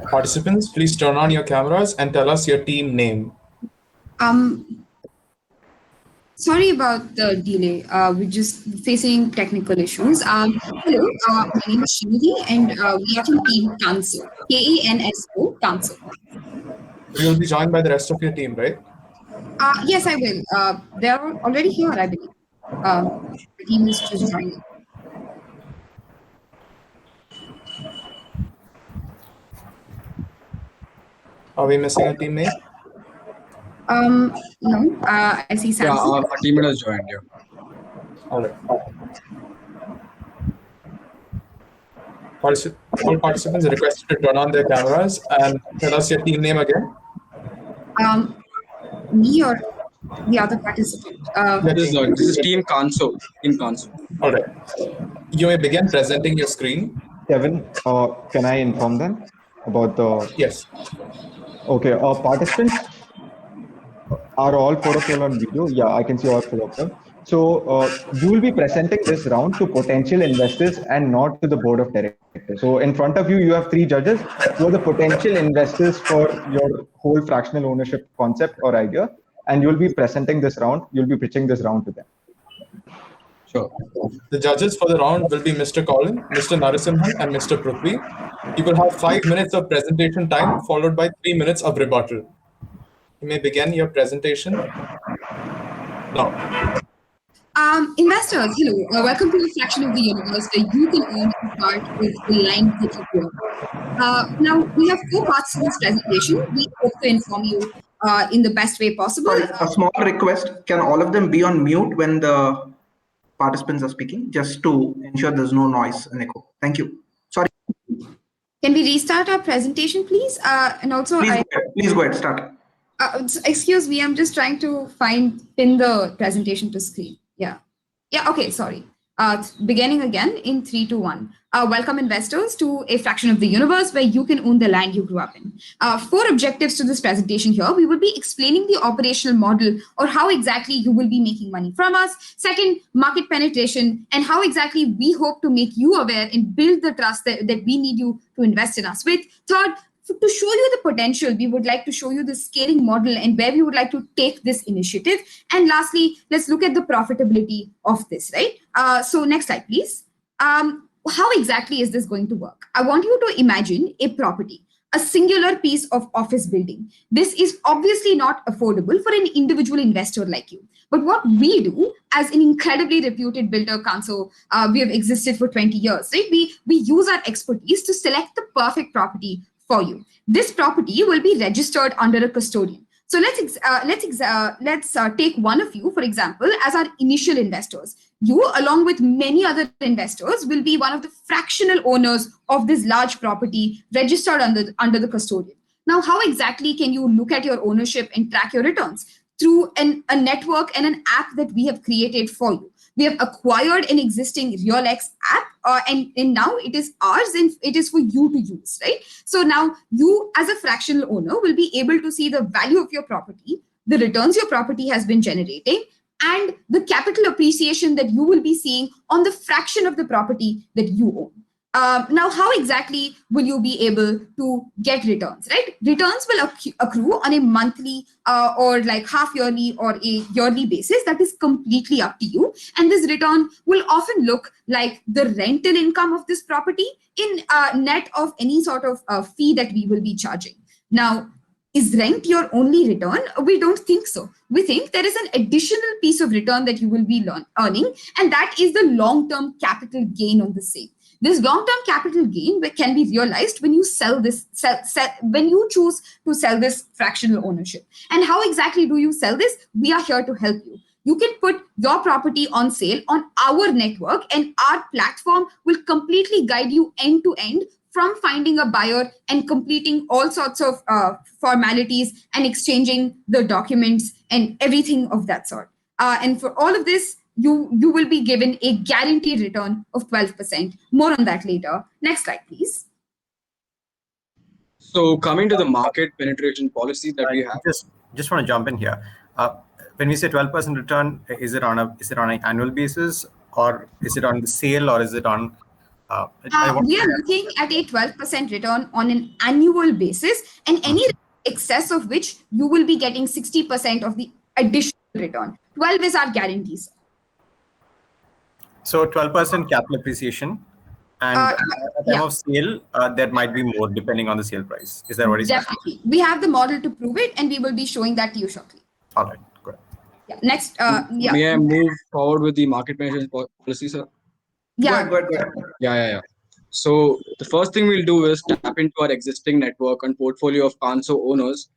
Participants, please turn on your cameras and tell us your team name. Sorry about the delay. We're just facing technical issues. Hello, my name is Srinidhi, and we are from Team Kanso. KANSO, Kanso. You'll be joined by the rest of your team, right? Yes, I will. They're already here, I believe. The team is just joining. Are we missing a team name? No, I see Samson. Yeah, our team has joined you. All right. All participants are requested to turn on their cameras and tell us your team name again. Me or the other participant? This is Team Kanso. Team Kanso. All right. You may begin presenting your screen. Kevin, can I inform them about the... Yes. Okay, participants are all four of you on video. Yeah, I can see all four of them. So you will be presenting this round to potential investors and not to the board of directors. So in front of you, you have three judges who are the potential investors for your whole fractional ownership concept or idea. And you'll be presenting this round. You'll be pitching this round to them. Sure. The judges for the round will be Mr. Colin, Mr. Narasimhan, and Mr. Prithvi. You will have 5 minutes of presentation time followed by 3 minutes of rebuttal. You may begin your presentation now. Investors, hello. Welcome to the fraction of the universe where you can own a part of the line that you grow. Now, we have 4 parts to this presentation. We hope to inform you in the best way possible. Sorry, a small request. Can all of them be on mute when the participants are speaking, just to ensure there's no noise and echo? Thank you. Sorry. Can we restart our presentation, please? And also, please go ahead. Start. Excuse me, I'm just trying to pin the presentation to screen. Yeah. Okay. Sorry. Beginning again in 3, 2, 1. Welcome investors to a fraction of the universe where you can own the land you grew up in. 4 objectives to this presentation here. We will be explaining the operational model or how exactly you will be making money from us. Second, market penetration and how exactly we hope to make you aware and build the trust that we need you to invest in us with. Third, to show you the potential, we would like to show you the scaling model and where we would like to take this initiative. And lastly, let's look at the profitability of this, right? So next slide, please. How exactly is this going to work? I want you to imagine a property, a singular piece of office building. This is obviously not affordable for an individual investor like you. But what we do as an incredibly reputed builder council, we have existed for 20 years, right? We use our expertise to select the perfect property for you. This property will be registered under a custodian. So let's take one of you, for example, as our initial investors. You, along with many other investors, will be one of the fractional owners of this large property registered under the custodian. Now, how exactly can you look at your ownership and track your returns? Through a network and an app that we have created for you. We have acquired an existing RealX app and now it is ours and it is for you to use, right? So now you as a fractional owner will be able to see the value of your property, the returns your property has been generating, and the capital appreciation that you will be seeing on the fraction of the property that you own. Now, how exactly will you be able to get returns, right? Returns will accrue on a monthly or like half yearly or a yearly basis. That is completely up to you. And this return will often look like the rental income of this property in net of any sort of fee that we will be charging. Now, is rent your only return? We don't think so. We think there is an additional piece of return that you will be earning, and that is the long-term capital gain on the same. This long-term capital gain can be realized when you sell this, when you choose to sell this fractional ownership. And how exactly do you sell this? We are here to help you. You can put your property on sale on our network, and our platform will completely guide you end to end from finding a buyer and completing all sorts of formalities and exchanging the documents and everything of that sort. And for all of this, you will be given a guaranteed return of 12%. More on that later. Next slide, please. So coming to the market penetration policy that we have. Just want to jump in here. When we say 12% return, is it on an annual basis, or is it on the sale, or is it on We are looking at a 12% return on an annual basis, and any excess of which you will be getting 60% of the additional return. 12 is our guarantee, sir. So 12% capital appreciation, and at the time of sale, there might be more depending on the sale price. Is that what it's? Definitely. We have the model to prove it, and we will be showing that to you shortly. All right, good. Yeah. Next, May I move forward with the market penetration policy, sir? Yeah. Go ahead. Yeah. So the first thing we'll do is tap into our existing network and portfolio of Kanso owners.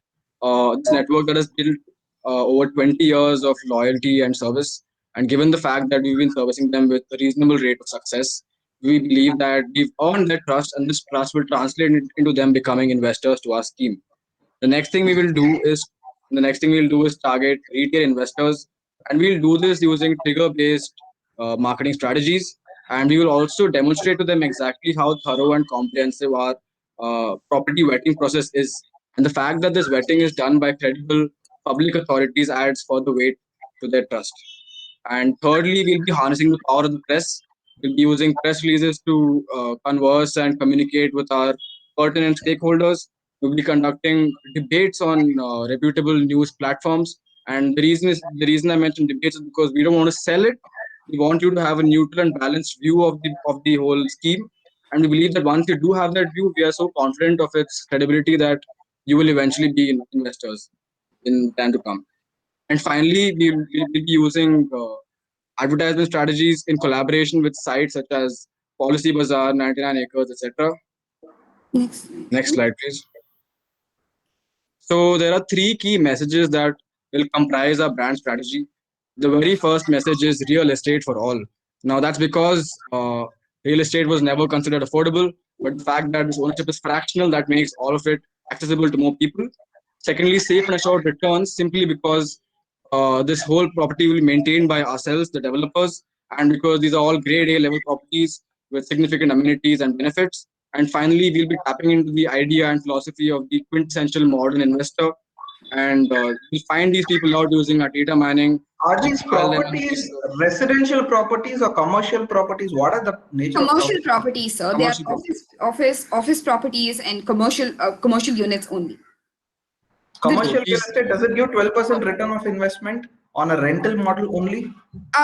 This network that has built over 20 years of loyalty and service. And given the fact that we've been servicing them with a reasonable rate of success, we believe that we've earned their trust, and this trust will translate into them becoming investors to our scheme. The next thing we'll do is target retail investors, and we'll do this using trigger-based marketing strategies. And we will also demonstrate to them exactly how thorough and comprehensive our property vetting process is. And the fact that this vetting is done by credible public authorities adds further weight to their trust. And thirdly, we'll be harnessing the power of the press. We'll be using press releases to converse and communicate with our pertinent stakeholders. We'll be conducting debates on reputable news platforms. And the reason I mentioned debates is because we don't want to sell it. We want you to have a neutral and balanced view of the whole scheme. And we believe that once you do have that view, we are so confident of its credibility that you will eventually be investors in time to come. And finally, we'll be using advertisement strategies in collaboration with sites such as Policy Bazaar, 99 Acres, etc. Next slide, please. So there are three key messages that will comprise our brand strategy. The very first message is real estate for all. Now that's because real estate was never considered affordable, but the fact that this ownership is fractional, that makes all of it accessible to more people. Secondly, safe and assured returns, simply because this whole property will be maintained by ourselves, the developers, and because these are all grade A level properties with significant amenities and benefits. And finally, we'll be tapping into the idea and philosophy of the quintessential modern investor. And we'll find these people out using our data mining. Are these properties residential properties or commercial properties? What are the nature commercial of properties, sir? They are office properties and commercial units only. Commercial real estate, does it give 12% return of investment on a rental model only?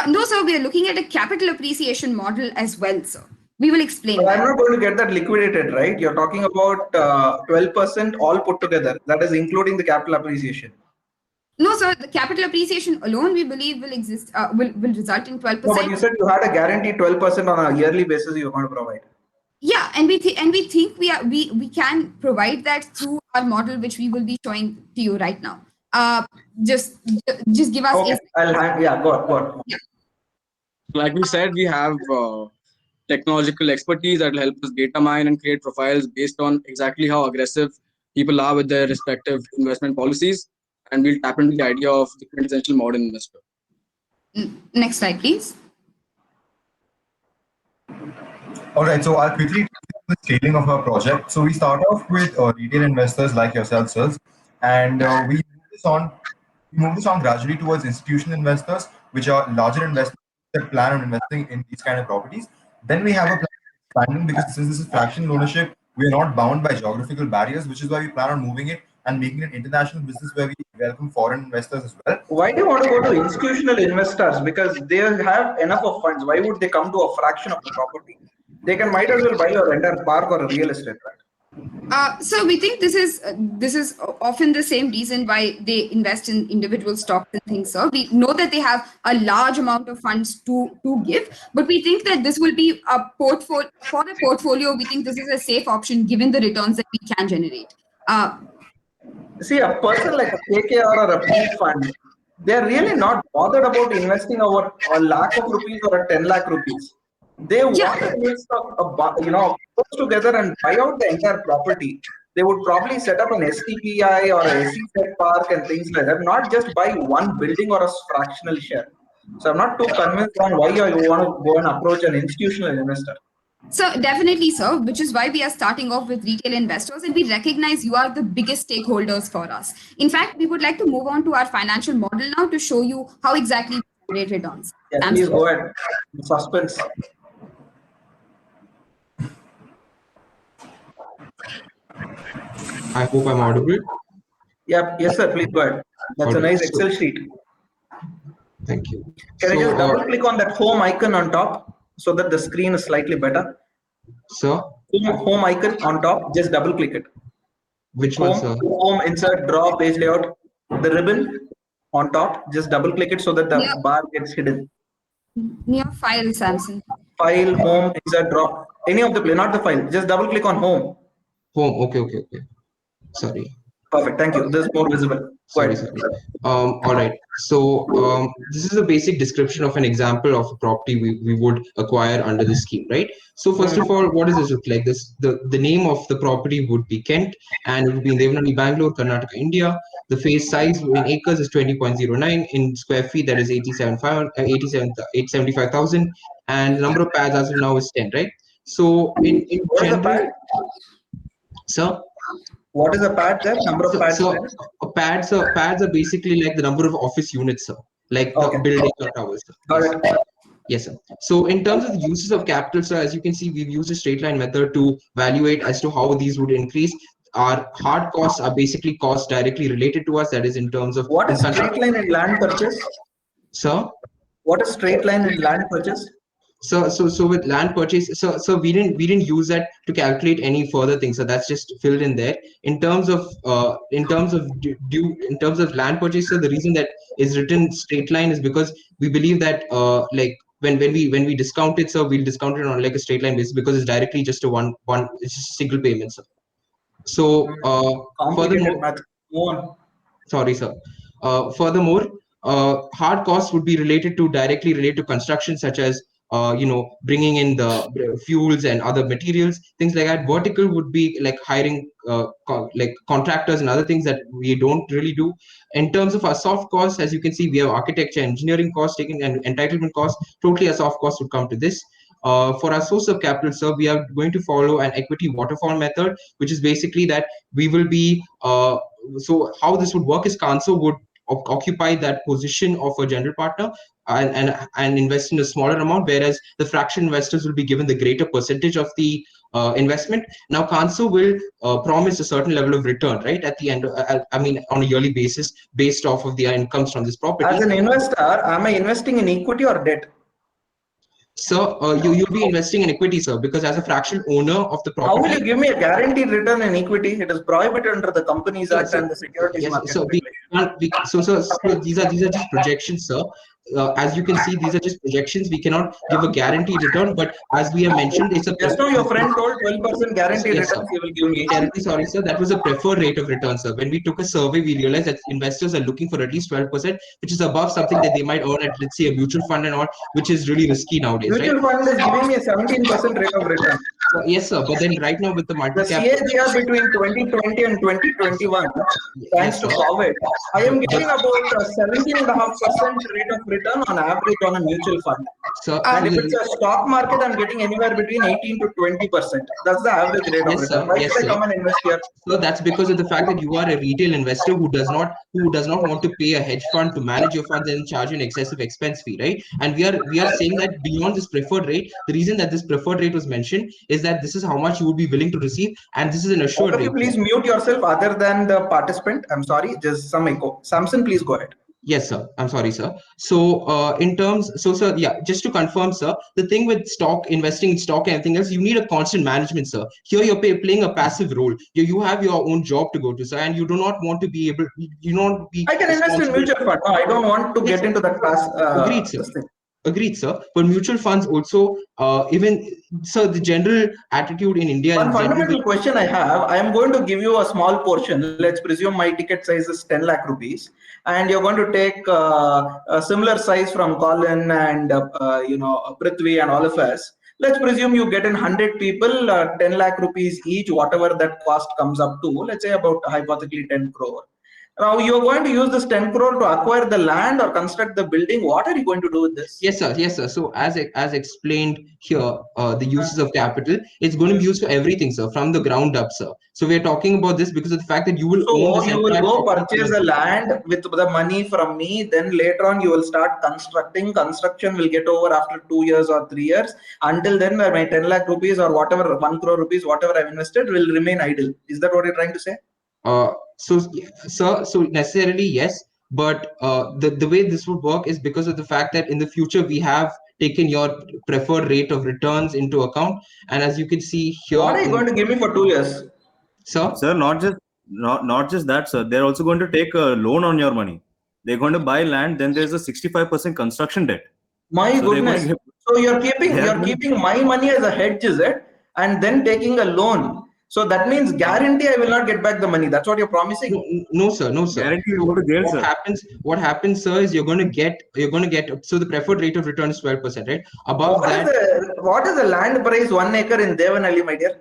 No, sir. We are looking at a capital appreciation model as well, sir. We will explain. But I'm not going to get that liquidated, right? You're talking about 12% all put together. That is including the capital appreciation. No, sir. The capital appreciation alone, we believe, will exist. Will result in 12%. No, but you said you had a guaranteed 12% on a yearly basis. You're going to provide. Yeah, and we think we can provide that through our model, which we will be showing to you right now. Just give us. Okay, go on. Yeah. Like we said, we have technological expertise that will help us data mine and create profiles based on exactly how aggressive people are with their respective investment policies. And we'll tap into the idea of the quintessential modern investor. Next slide, please. All right, so I'll quickly take the scaling of our project. So we start off with retail investors like yourselves, sirs, and we move this on gradually towards institutional investors, which are larger investors that plan on investing in these kind of properties. Then we have a plan of expanding, because since this is fractional ownership, we are not bound by geographical barriers, which is why we plan on moving it and making it an international business where we welcome foreign investors as well. Why do you want to go to institutional investors? Because they have enough of funds. Why would they come to a fraction of the property? They might as well buy your entire park or a real estate, right? So we think this is often the same reason why they invest in individual stocks and things. So we know that they have a large amount of funds to give, but we think that this will be a portfolio for the portfolio. We think this is a safe option given the returns that we can generate. See, a person like a KKR or a PE fund, they're really not bothered about investing over a lakh of rupees or a 10 lakh rupees. They want to invest, put together and buy out the entire property. They would probably set up an STPI or a SEZ park and things like that, not just buy one building or a fractional share. So I'm not too convinced on why you want to go and approach an institutional investor. So definitely, sir, which is why we are starting off with retail investors, and we recognize you are the biggest stakeholders for us. In fact, we would like to move on to our financial model now to show you how exactly we generate returns. Yeah, please go ahead. Suspense. I hope I'm audible. Yeah, yes, sir. Please go ahead. That's a Alright, nice Excel sheet. Thank you. Can I So, just double click on that home icon on top so that the screen is slightly better? sir, Home icon on top, just double click it. which one, sir? Home, insert, draw, page layout. The ribbon on top, just double click it so that the Yeah. bar gets hidden. Near file, Samson. File, home, insert, draw. Any of the play, not the file. Just double click on home. Home. Okay. Sorry. Perfect. Thank you. This is more visible. Go Sorry. ahead. All right. So this is a basic description of an example of a property we would acquire under this scheme, right? So first of all, what does this look like? The name of the property would be Kent, and it would be in Devanahalli, Bangalore, Karnataka, India. The phase size in acres is 20.09. In square feet, that is 875,000, and the number of pads as of now is 10, right? So in What is a general, pad? sir. What is a pad there? Number of pads? Pads are basically like the number of office units, sir, like the building or towers. Sir. Yes. Yes, sir. So in terms of the uses of capital, sir, as you can see, we've used a straight line method to evaluate as to how these would increase. Our hard costs are basically costs directly related to us. That is in terms of what is straight line in land purchase? Sir, what is straight line in land purchase? So with land purchase, so we didn't use that to calculate any further things. So that's just filled in there. In terms of land purchase, so the reason that is written straight line is because we believe that like when we discount it, so we'll discount it on like a straight line basis because it's directly just a one it's just a single payment, sir. So furthermore, sorry, sir. Furthermore, hard costs would be directly related to construction, such as bringing in the fuels and other materials, things like that. Vertical would be like hiring like contractors and other things that we don't really do. In terms of our soft costs, as you can see, we have architecture, engineering costs, taking and entitlement costs. Totally, a soft cost would come to this. For our source of capital, sir, we are going to follow an equity waterfall method, which is basically that we will be so how this would work is Kanso would occupy that position of a general partner and invest in a smaller amount, whereas the fraction investors will be given the greater percentage of the investment. Now, Kanso will promise a certain level of return, right, at the end, I mean, on a yearly basis, based off of the incomes from this property. As an investor, am I investing in equity or debt? So you'll be investing in equity, sir, because as a fractional owner of the property. How will you give me a guaranteed return in equity? It is prohibited under the Companies Act and the Securities Market. So these are just projections, sir. As you can see, these are just projections. We cannot give a guaranteed return, but as we have mentioned, it's a. Just now, your friend told 12% guaranteed return. He will give me. Terribly sorry, sir. That was a preferred rate of return, sir. When we took a survey, we realized that investors are looking for at least 12%, which is above something that they might earn at, let's say, a mutual fund and all, which is really risky nowadays. Mutual fund is giving me a 17% rate of return. Yes, sir. But then right now with the market cap, CAGR between 2020 and 2021, thanks to COVID, I am getting about a 17.5% rate of return on average on a mutual fund. So, and if it's a stock market, I'm getting anywhere between 18 to 20%. That's the average rate of return. Why should I come and invest here? So that's because of the fact that you are a retail investor who does not want to pay a hedge fund to manage your funds and charge you an excessive expense fee, right? And we are saying that beyond this preferred rate, the reason that this preferred rate was mentioned is that this is how much you would be willing to receive, and this is an assured rate. Please mute yourself other than the participant. I'm sorry, just some echo. Samson, please go ahead. Yes, sir. I'm sorry, sir. So sir, yeah, just to confirm, sir, the thing with stock, investing in stock and everything else, you need a constant management, sir. Here you're playing a passive role. You have your own job to go to, sir, and you do not want to be able, I can invest in mutual fund. No, I don't want to get into that class. Agreed, sir. Agreed, sir. But mutual funds also, the general attitude in India. One fundamental question I have, I am going to give you a small portion. Let's presume my ticket size is 10 lakh rupees. And you're going to take a similar size from Colin and, Prithvi and all of us. Let's presume you get in 100 people, 10 lakh rupees each, whatever that cost comes up to, let's say about hypothetically 10 crore. Now you're going to use this 10 crore to acquire the land or construct the building. What are you going to do with this? Yes, sir. Yes, sir. So as explained here, the uses of capital, it's going to be used for everything, sir, from the ground up, sir. So we're talking about this because of the fact that you will own So this you will entire go property. purchase a land with the money from me. Then later on, you will start constructing. Construction will get over after 2 years or 3 years. Until then, my 10 lakh rupees or whatever, 1 crore rupees, whatever I've invested will remain idle. Is that what you're trying to say? So, sir, so necessarily yes, but the way this would work is because of the fact that in the future we have taken your preferred rate of returns into account, and as you can see here, What are you going to give me for 2 years? Sir, not just that, sir. They're also going to take a loan on your money. They're going to buy land. Then there's a 65% construction debt. My goodness. So you're keeping my money as a hedge, is it? And then taking a loan. So that means guarantee I will not get back the money. That's what you're promising. No, sir. Guarantee you go to jail, sir. What happens, sir, is you're going to get. So the preferred rate of return is 12%, right? Above What is the land price 1 acre in Devanhalli, my dear?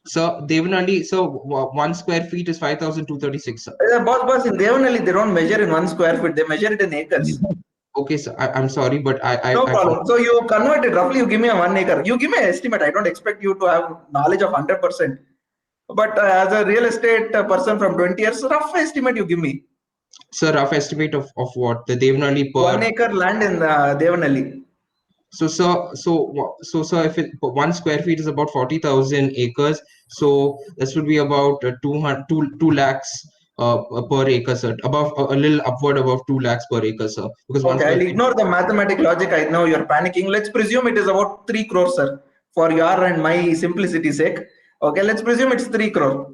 So Devanhalli, so 1 square feet is 5,236, sir. Boss, in Devanhalli they don't measure in 1 square feet. They measure it in acres. Okay, sir. I'm sorry, but no problem. So you convert it roughly. You give me a 1 acre. You give me an estimate. I don't expect you to have knowledge of 100%. But as a real estate person from 20 years, rough estimate you give me. Sir, rough estimate of what? The Devanhalli per 1 acre land in Devanhalli. So if 1 square feet is about 40,000 acres, so this would be about 2 lakhs per acre, sir. Above a little upward above 2 lakhs per acre, sir. Because okay, I'll ignore the mathematical logic. I know you're panicking. Let's presume it is about 3 crores, sir, for your and my simplicity sake. Okay, let's presume it's 3 crore.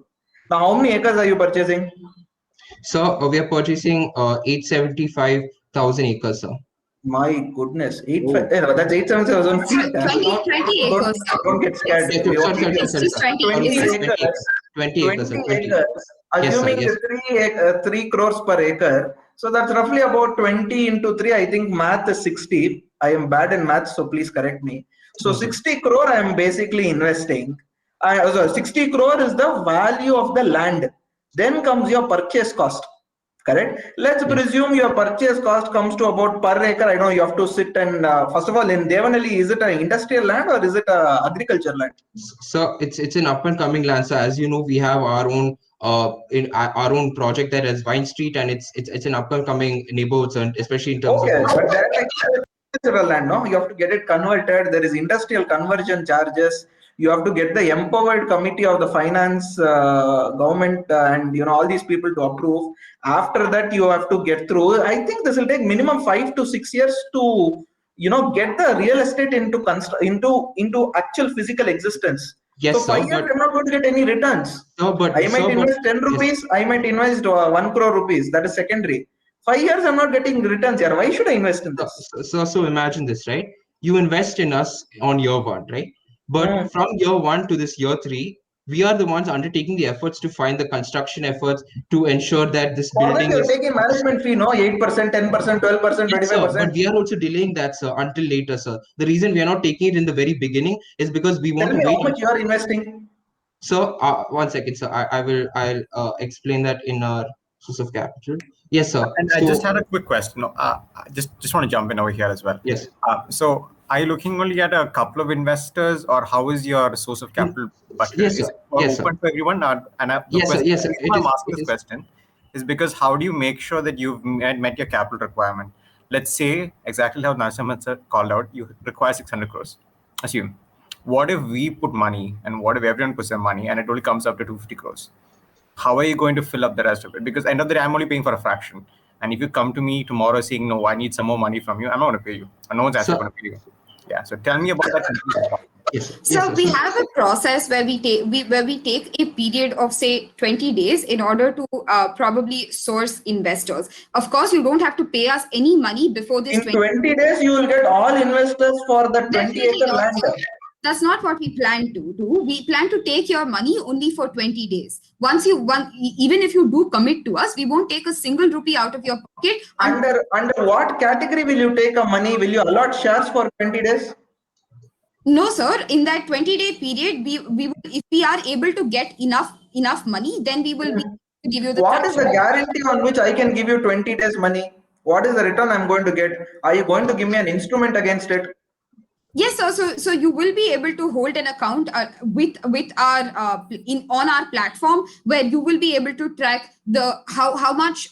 Now, how many acres are you purchasing? Sir, we are purchasing 875,000 acres, sir. My goodness, that's 875,000 feet. 20 acres. Don't get scared. Sorry. 20 acres. Assuming yes, 3 crores per acre. So that's roughly about 20 into 3. I think math is 60. I am bad in math, so please correct me. So 60 crore I am basically investing. 60 crore is the value of the land. Then comes your purchase cost. Correct. Let's presume your purchase cost comes to about per acre. I know you have to sit and first of all, in Devanhalli, is it an industrial land or is it a agriculture land? So it's an up and coming land. So as you know, we have our own our own project that is Vine Street, and it's an up and coming neighborhood, especially in terms of. But agricultural land, no, you have to get it converted. There is industrial conversion charges. You have to get the empowered committee of the finance government and all these people to approve. After that, you have to get through. I think this will take minimum 5 to 6 years to get the real estate into actual physical existence. Yes, so 5 years, I'm not going to get any returns. No, but I might invest 10 rupees. Yes. I might invest 1 crore rupees. That is secondary. 5 years, I'm not getting returns here. Why should I invest in this? So imagine this, right? You invest in us on year 1, right? But from year 1 to this year 3, we are the ones undertaking the efforts to find the construction efforts to ensure that this building is taking management fee, no? 8%, 10%, 12%, 25%. Sir, but we are also delaying that, sir, until later, sir. The reason we are not taking it in the very beginning is because we want to wait. How much you are investing? So, 1 second, sir. I'll explain that in our source of capital. Yes, sir. And I just had a quick question. I just want to jump in over here as well. Yes. So, are you looking only at a couple of investors, or how is your source of capital? Yes, sir. Yes, open to everyone? Yes, sir. I'm asking this question is because how do you make sure that you've met your capital requirement? Let's say exactly how Narasimhan sir called out, you require 600 crores. Assume. What if we put money and what if everyone puts their money and it only comes up to 250 crores? How are you going to fill up the rest of it? Because end of the day, I'm only paying for a fraction. And if you come to me tomorrow saying, no, I need some more money from you, I'm not going to pay you. No one's actually going to pay you. Yeah. So tell me about that. Yes. So we have a process where we take a period of say 20 days in order to probably source investors. Of course, you don't have to pay us any money before this. In 20 days, you will get all investors for the 20-acre land. That's not what we plan to do. We plan to take your money only for 20 days. Even if you do commit to us, we won't take a single rupee out of your pocket. Under what category will you take money? Will you allot shares for 20 days? No, sir. In that 20-day period, we will, if we are able to get enough money, then we will be to give you the What is the traction. guarantee on which I can give you 20 days money? What is the return I'm going to get? Are you going to give me an instrument against it? Yes, so you will be able to hold an account with our on our platform, where you will be able to track the how much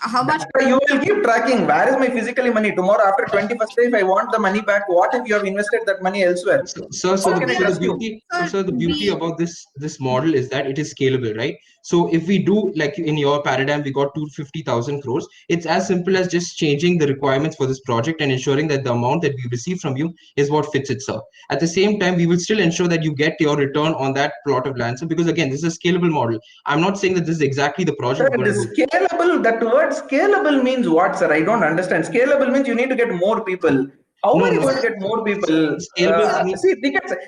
You will keep tracking. Where is my physically money? Tomorrow after 21st day, if I want the money back, what if you have invested that money elsewhere? So How can I the trust you? beauty, Sir, so the beauty we- about this model is that it is scalable, right? So if we do, like in your paradigm, we got 250,000 crores. It's as simple as just changing the requirements for this project and ensuring that the amount that we receive from you is what fits it, sir. At the same time, we will still ensure that you get your return on that plot of land, sir, because again, this is a scalable model. I'm not saying that this is exactly the project Sir, we're the going to do. scalable, that word scalable means what, sir? I don't understand. Scalable means you need to get more people. How No, are you no. going to get more people? Scalable.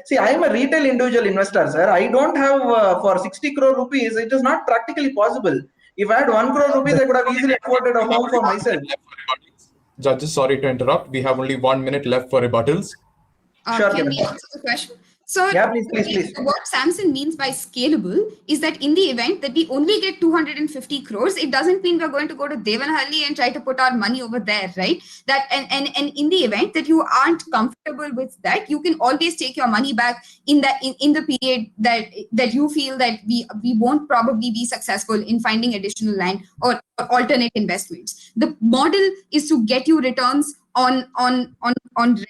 See, I am a retail individual investor, sir. I don't have for 60 crore rupees. It is not practically possible. If I had 1 crore rupees, I could have easily afforded a home for myself. Judges, sorry to interrupt. We have only 1 minute left for rebuttals. Sure, Can Kiran. we answer the question? So Yeah, please. what Samson means by scalable is that in the event that we only get 250 crores, it doesn't mean we're going to go to Devanahalli and try to put our money over there, right? That and in the event that you aren't comfortable with that, you can always take your money back in the period that you feel that we won't probably be successful in finding additional land or alternate investments. The model is to get you returns on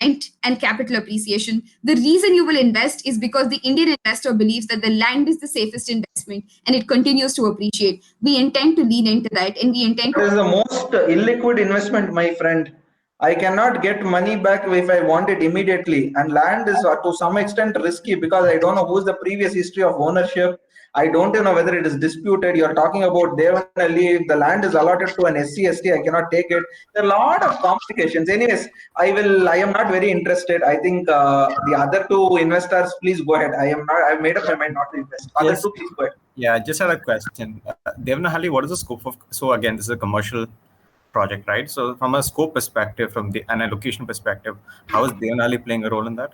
rent and capital appreciation. The reason you will invest is because the Indian investor believes that the land is the safest investment and it continues to appreciate. We intend to lean into that, and we intend It is to. the most illiquid investment, my friend. I cannot get money back if I want it immediately. And land is to some extent risky because I don't know who's the previous history of ownership. I don't know whether it is disputed. You're talking about Devanalli. If the land is allotted to an SC/ST, I cannot take it. There are a lot of complications. Anyways, I am not very interested. I think the other two investors, please go ahead. I've made up my mind not to invest. Other Yes. two, please go ahead. Yeah, I just had a question. Devanahalli, what is the scope of? So again, this is a commercial project, right? So from a scope perspective, and a location perspective, how is Devanahalli playing a role in that?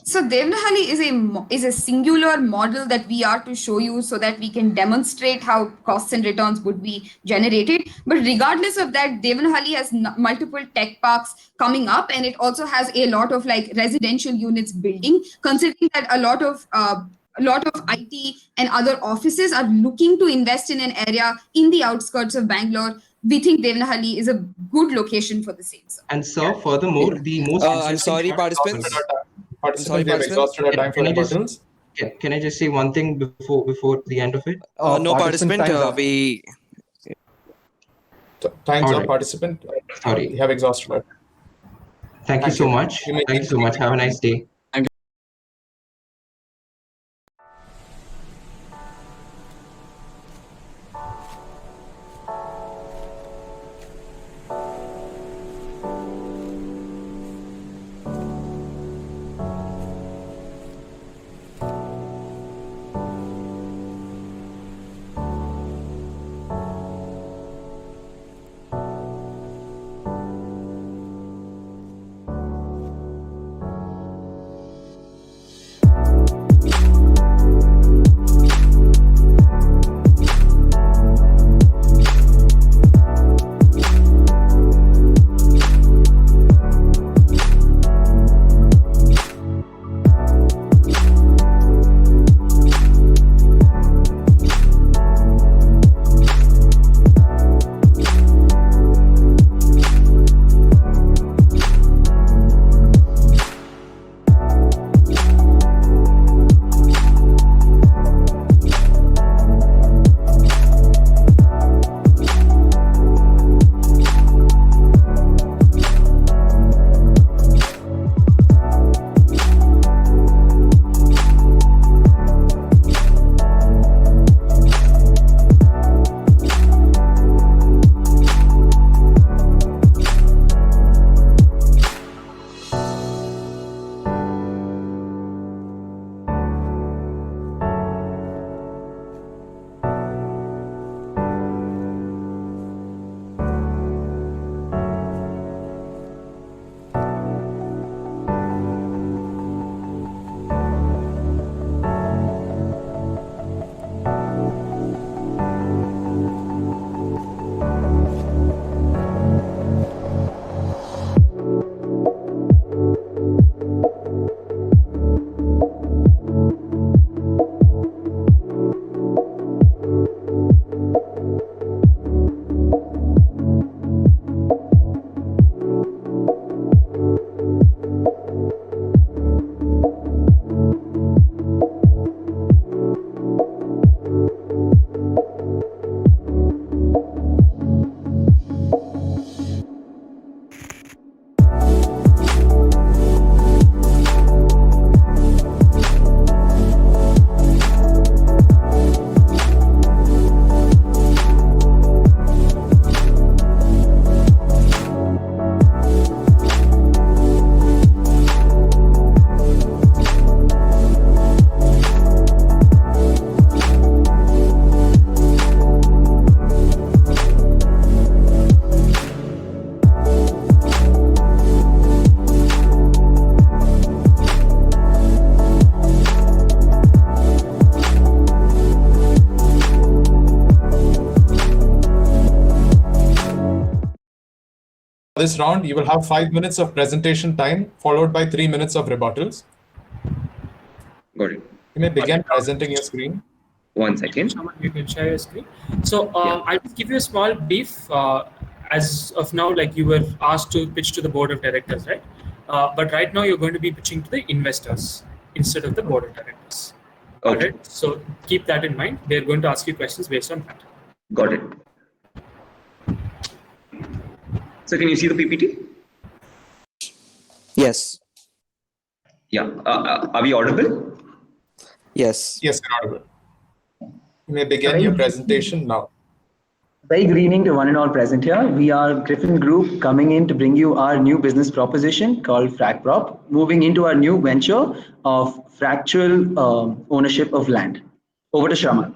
So Devanahalli is a singular model that we are to show you so that we can demonstrate how costs and returns would be generated. But regardless of that, Devanahalli has multiple tech parks coming up, and it also has a lot of like residential units building. Considering that a lot of IT and other offices are looking to invest in an area in the outskirts of Bangalore, we think Devanahalli is a good location for the same. Sir. And sir, furthermore, the most I'm interesting sorry, part- participants. Participants, we have exhausted our time for Can I just- rebuttals. Can I just say one thing before the end of it? No participant. time's up. We Time's All up, right. participant. Sorry. We have exhausted our time. Thank you Thank so you. much. You may- Thank you so much. Have a nice day. This round, you will have 5 minutes of presentation time, followed by 3 minutes of rebuttals. Got it. You may begin presenting your screen. 1 second. You can share your screen. So I'll just give you a small brief. As of now, like you were asked to pitch to the board of directors, right? But right now you're going to be pitching to the investors instead of the board of directors. Okay. All right. So keep that in mind. They're going to ask you questions based on that. Got it. So can you see the PPT? Yes. Yeah. Are we audible? Yes. Yes, you're audible. You may begin your presentation now. Very good evening to one and all present here. We are Griffin Group coming in to bring you our new business proposition called FracProp, moving into our new venture of fractional ownership of land. Over to Shraman.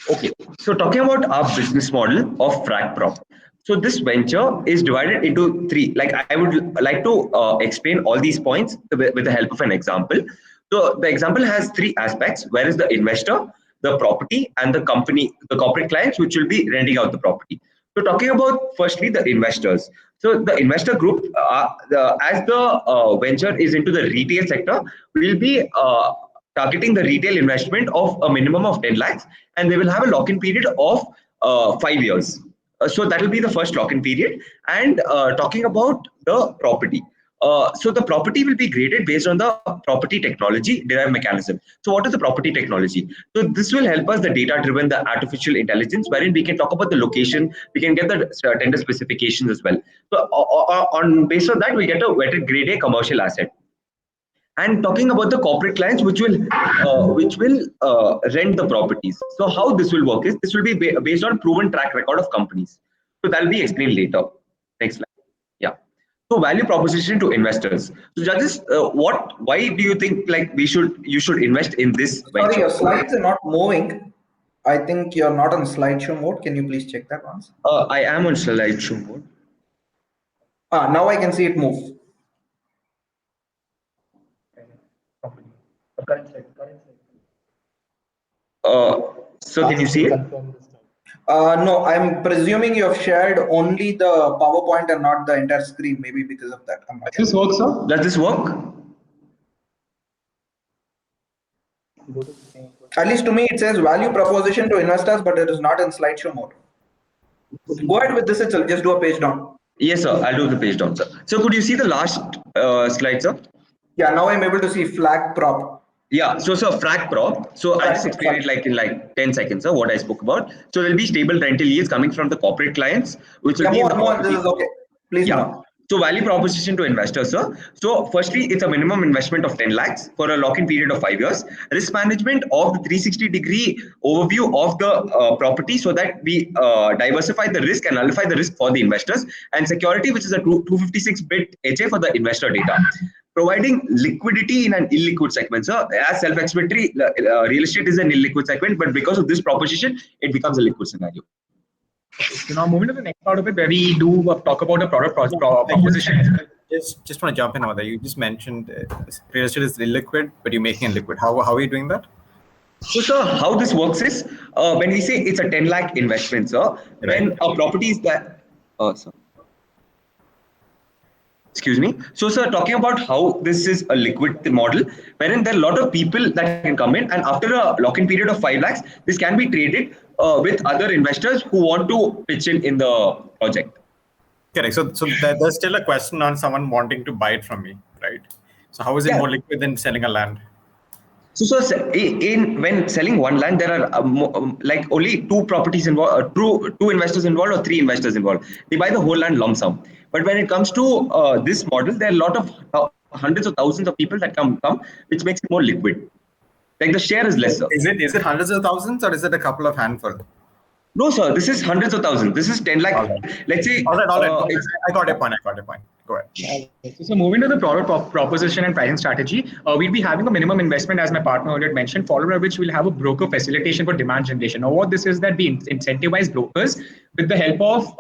Okay. So talking about our business model of FracProp. So this venture is divided into three. Like I would like to explain all these points with the help of an example. So the example has three aspects, where is the investor, the property, and the company, the corporate clients, which will be renting out the property. So talking about firstly the investors. So the investor group, as the venture is into the retail sector, will be targeting the retail investment of a minimum of 10 lakhs, and they will have a lock-in period of 5 years. So that will be the first lock-in period. And talking about the property. So the property will be graded based on the property technology derived mechanism. So what is the property technology? So this will help us the data-driven, the artificial intelligence, wherein we can talk about the location, we can get the tender specifications as well. So on based on that, we get a vetted grade A commercial asset. And talking about the corporate clients, which will rent the properties. So how this will work is this will be based on proven track record of companies. So that will be explained later. Next slide. Yeah. So value proposition to investors. So judges, why do you think like you should invest in this venture? Sorry, your slides are not moving. I think you're not on slideshow mode. Can you please check that once? I am on slideshow mode. Now I can see it move. So can you see it? No, I'm presuming you have shared only the PowerPoint and not the entire screen, maybe because of that. Does this work, sir? Does this work? At least to me, it says value proposition to investors, but it is not in slideshow mode. Go ahead with this itself. Just do a page down. Yes, sir. I'll do the page down, sir. So could you see the last slide, sir? Yeah, now I'm able to see FracProp. Yeah, so FracProp. So I'll just explain it in 10 seconds, sir, what I spoke about. So there'll be stable rental yields coming from the corporate clients, which will be more. This is okay. Please. Yeah. So value proposition to investors, sir. So firstly, it's a minimum investment of 10 lakhs for a lock-in period of 5 years. Risk management of the 360-degree overview of the property so that we diversify the risk and nullify the risk for the investors. And security, which is a 256-bit HA for the investor data. Providing liquidity in an illiquid segment. So as self-explanatory, real estate is an illiquid segment, but because of this proposition, it becomes a liquid scenario. So now moving to the next part of it, where we do talk about the product proposition. Just want to jump in over there. You just mentioned real estate is illiquid, but you're making it liquid. How are you doing that? So, sir, how this works is when we say it's a 10 lakh investment, sir, when a property is that. Sir. Excuse me. So, sir, talking about how this is a liquid model, wherein there are a lot of people that can come in, and after a lock-in period of 5 lakhs, this can be traded with other investors who want to pitch in the project. Correct. So there's still a question on someone wanting to buy it from me, right? So how is it more liquid than selling a land? So when selling one land, there are like only two properties involved, two investors involved, or three investors involved. They buy the whole land lump sum. But when it comes to this model, there are a lot of hundreds of thousands of people that come, which makes it more liquid. Like the share is lesser. Is it hundreds of thousands, or is it a couple of handful? No, sir. This is hundreds of thousands. This is 10 lakh. Right. Let's say. All right. I got a point. Go ahead. So moving to the product proposition and pricing strategy, we'll be having a minimum investment, as my partner earlier mentioned, followed by which we'll have a broker facilitation for demand generation. Now, what this is that we incentivize brokers with the help of,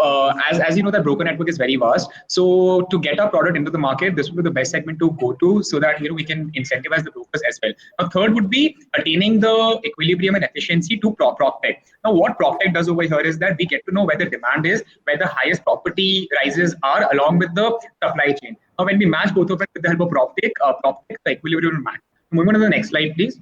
as you know, that broker network is very vast. So to get our product into the market, this would be the best segment to go to, so that we can incentivize the brokers as well. Now, third would be attaining the equilibrium and efficiency to PropTech. Now, what PropTech does over here is that we get to know where the demand is, where the highest property prices are, along with the supply chain. Now, when we match both of it with the help of PropTech, the equilibrium will match. Moving on to the next slide, please.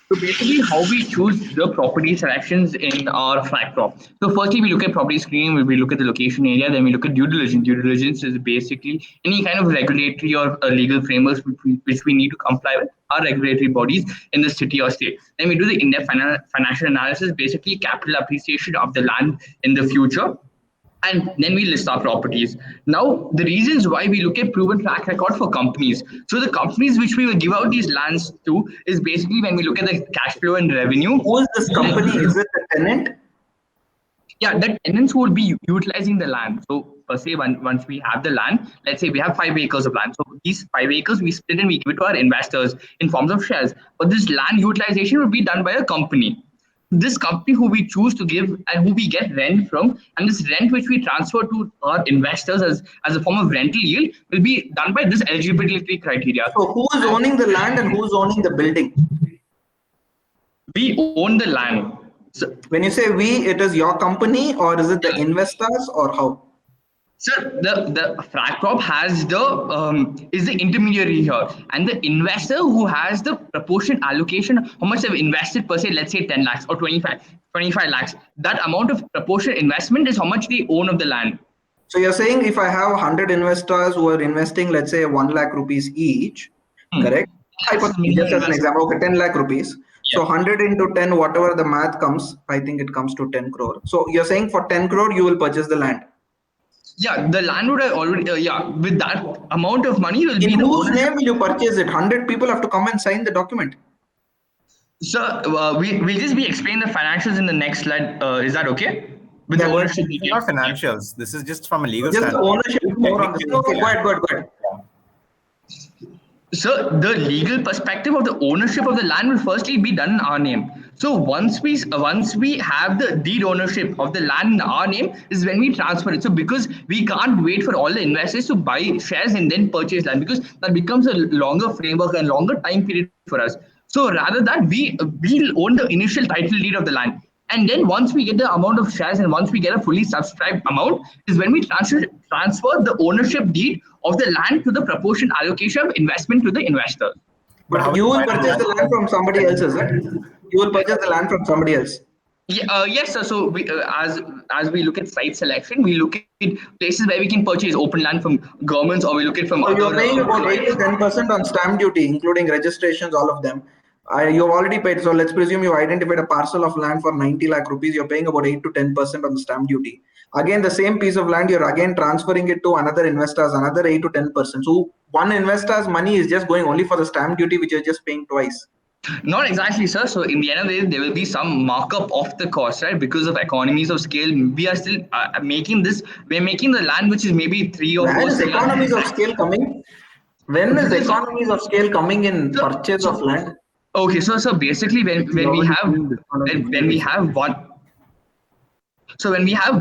So basically, how we choose the property selections in our FracProp. So firstly, we look at property screening, we look at the location area, then we look at due diligence. Due diligence is basically any kind of regulatory or legal frameworks which we need to comply with, our regulatory bodies in the city or state. Then we do the in-depth financial analysis, basically capital appreciation of the land in the future. And then we list our properties. Now, the reasons why we look at proven track record for companies. So the companies which we will give out these lands to is basically when we look at the cash flow and revenue. Who is this company? Is it a tenant? Yeah, the tenants who will be utilizing the land. So per se, once we have the land, let's say we have 5 acres of land. So these 5 acres we split and we give it to our investors in forms of shares. But this land utilization will be done by a company. This company who we choose to give and who we get rent from, and this rent which we transfer to our investors as a form of rental yield will be done by this eligibility criteria. So who is owning the land and who is owning the building? We own the land. So when you say we, it is your company, or is it the investors, or how? Sir, the FracProp has is the intermediary here, and the investor who has the proportion allocation, how much they've invested per se, let's say 10 lakhs or 25 lakhs. That amount of proportion investment is how much they own of the land. So you're saying if I have 100 investors who are investing, let's say 1 lakh rupees each, correct? Just as an example, okay, 10 lakh rupees. Yeah. So 100 into 10, whatever the math comes, I think it comes to 10 crore. So you're saying for 10 crore, you will purchase the land. Yeah, the land would have already, with that amount of money will in whose name will you purchase it? 100 people have to come and sign the document. Sir, we'll just be explaining the financials in the next slide. Is that okay? With the ownership details. Not financials. This is just from a legal standpoint. Just ownership. More on this. Okay, go ahead. So the legal perspective of the ownership of the land will firstly be done in our name. So once we have the deed ownership of the land in our name is when we transfer it. So because we can't wait for all the investors to buy shares and then purchase land, because that becomes a longer framework and longer time period for us. So rather that we'll own the initial title deed of the land. And then once we get the amount of shares and once we get a fully subscribed amount is when we transfer the ownership deed of the land to the proportion allocation of investment to the investor. But you will purchase the land from somebody else, is it? You will purchase the land from somebody else. Yeah, yes, sir. So we, as we look at site selection, we look at places where we can purchase open land from governments, or we look at from. So you're paying about 8 to 10% on stamp duty, including registrations, all of them. You've already paid. So let's presume you identified a parcel of land for 90 lakh rupees. You're paying about 8 to 10% on the stamp duty. Again, the same piece of land, you're again transferring it to another investors, another 8 to 10%. So one investor's money is just going only for the stamp duty, which you're just paying twice. Not exactly, sir. So in the end of the day, there will be some markup of the cost, right? Because of economies of scale, we are still making this. We're making the land, which is maybe 3 or 4. When is economies of scale coming? When is economies of scale coming in purchase of land? Okay, so basically when we have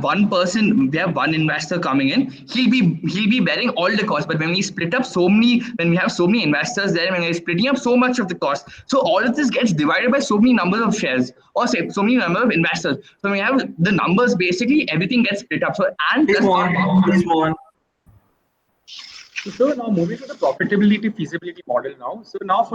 one person, we have one investor coming in, he'll be bearing all the costs. But when we split up when we have so many investors there, when we're splitting up so much of the cost, so all of this gets divided by so many numbers of shares, or say so many number of investors. So when we have the numbers, basically everything gets split up. So please move on. So now moving to the profitability feasibility model now. So now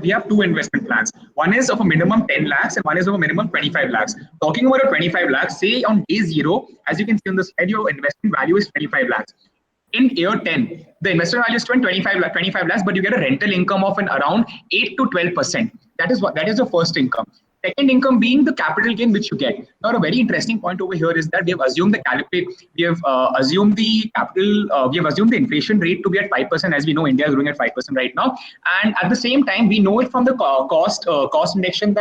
we have 2 investment plans. One is of a minimum 10 lakhs and one is of a minimum 25 lakhs. Talking about a 25 lakhs, say on day 0, as you can see on the slide, your investment value is 25 lakhs. In year 10, the investment value is 25 lakhs, but you get a rental income of around 8 to 12%. That is the first income. Second income being the capital gain which you get. Now, a very interesting point over here is that we have assumed the inflation rate to be at 5%. As we know, India is growing at 5% right now, and at the same time, we know it from the cost inflation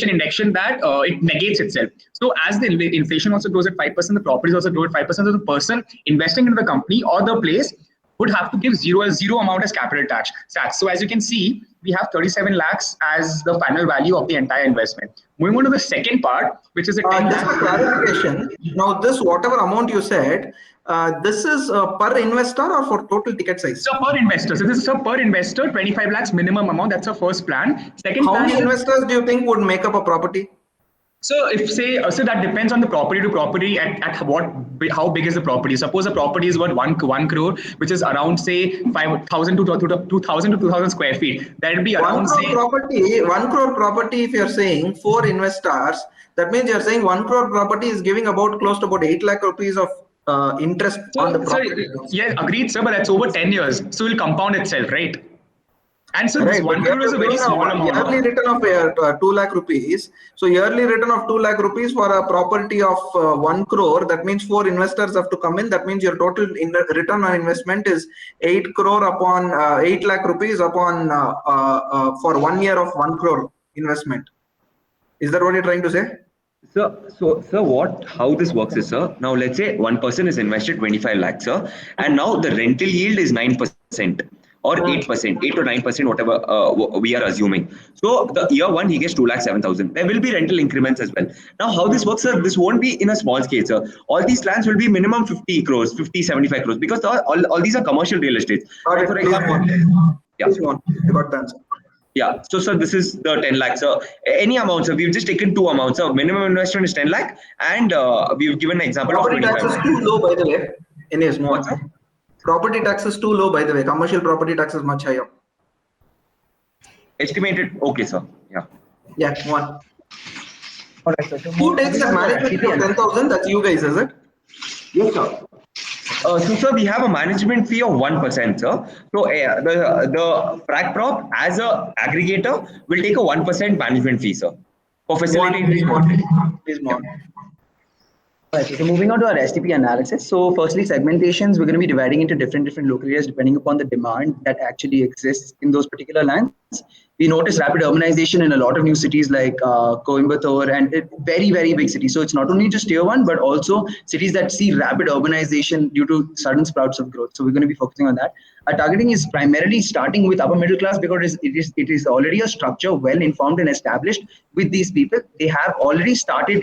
index that it negates itself. So as the inflation also grows at 5%, the properties also grow at 5%. So the person investing into the company or the place would have to give zero amount as capital tax. So as you can see, we have 37 lakhs as the final value of the entire investment. Moving on to the second part, which is a 10 just for clarification. Now, this whatever amount you said, this is per investor or for total ticket size? So per investor. So this is a per investor, 25 lakhs minimum amount. That's the first plan. Second How plan many investors do you think would make up a property? So if say, so that depends on the property to property at how big is the property. Suppose a property is worth 1 crore, which is around say 5,000 to 2,000 to 2,000 square feet. That will be around say 1 crore property. If you're saying 4 investors, that means you're saying 1 crore property is giving about close to about 8 lakh rupees of interest on the property. Yeah, agreed, sir. But that's over 10 years, so it will compound itself, right? And so this 1 crore is a very small amount. Yearly return of 2 lakh rupees. So yearly return of 2 lakh rupees for a property of 1 crore. That means 4 investors have to come in. That means your total return on investment is 8 crore upon 8 lakh rupees upon for 1 year of 1 crore investment. Is that what you're trying to say? So how this works is, sir, now let's say one person is invested 25 lakhs, sir, and now the rental yield is 9%. Or 8%, 8 to 9%, whatever we are assuming. So the year one, he gets 2,07,000. There will be rental increments as well. Now, how this works, sir, this won't be in a small scale, sir. All these lands will be minimum 50 crores, 50, 75 crores, because all these are commercial real estate. Right, for example, yeah. Yeah, so this is the 10 lakhs. So any amount, sir, we've just taken two amounts. So minimum investment is 10 lakh, and we've given an example property of 25 tax is too low, by the way. In a small. Property tax is too low, by the way. Commercial property tax is much higher. Estimated, okay, sir. Yeah. Yeah, one. All right, sir. Who takes the management fee of 10,000? That's you guys, is it? Yes, sir. So, sir, we have a management fee of 1%, sir. So, the Frac Prop as a aggregator will take a 1% management fee, sir, for facilitating. Right, so moving on to our STP analysis. So firstly, segmentations, we're going to be dividing into different local areas depending upon the demand that actually exists in those particular lands. We notice rapid urbanization in a lot of new cities like Coimbatore and very, very big cities. So it's not only just tier 1, but also cities that see rapid urbanization due to sudden sprouts of growth. So we're going to be focusing on that. Our targeting is primarily starting with upper middle class because it is already a structure well informed and established with these people. They have already started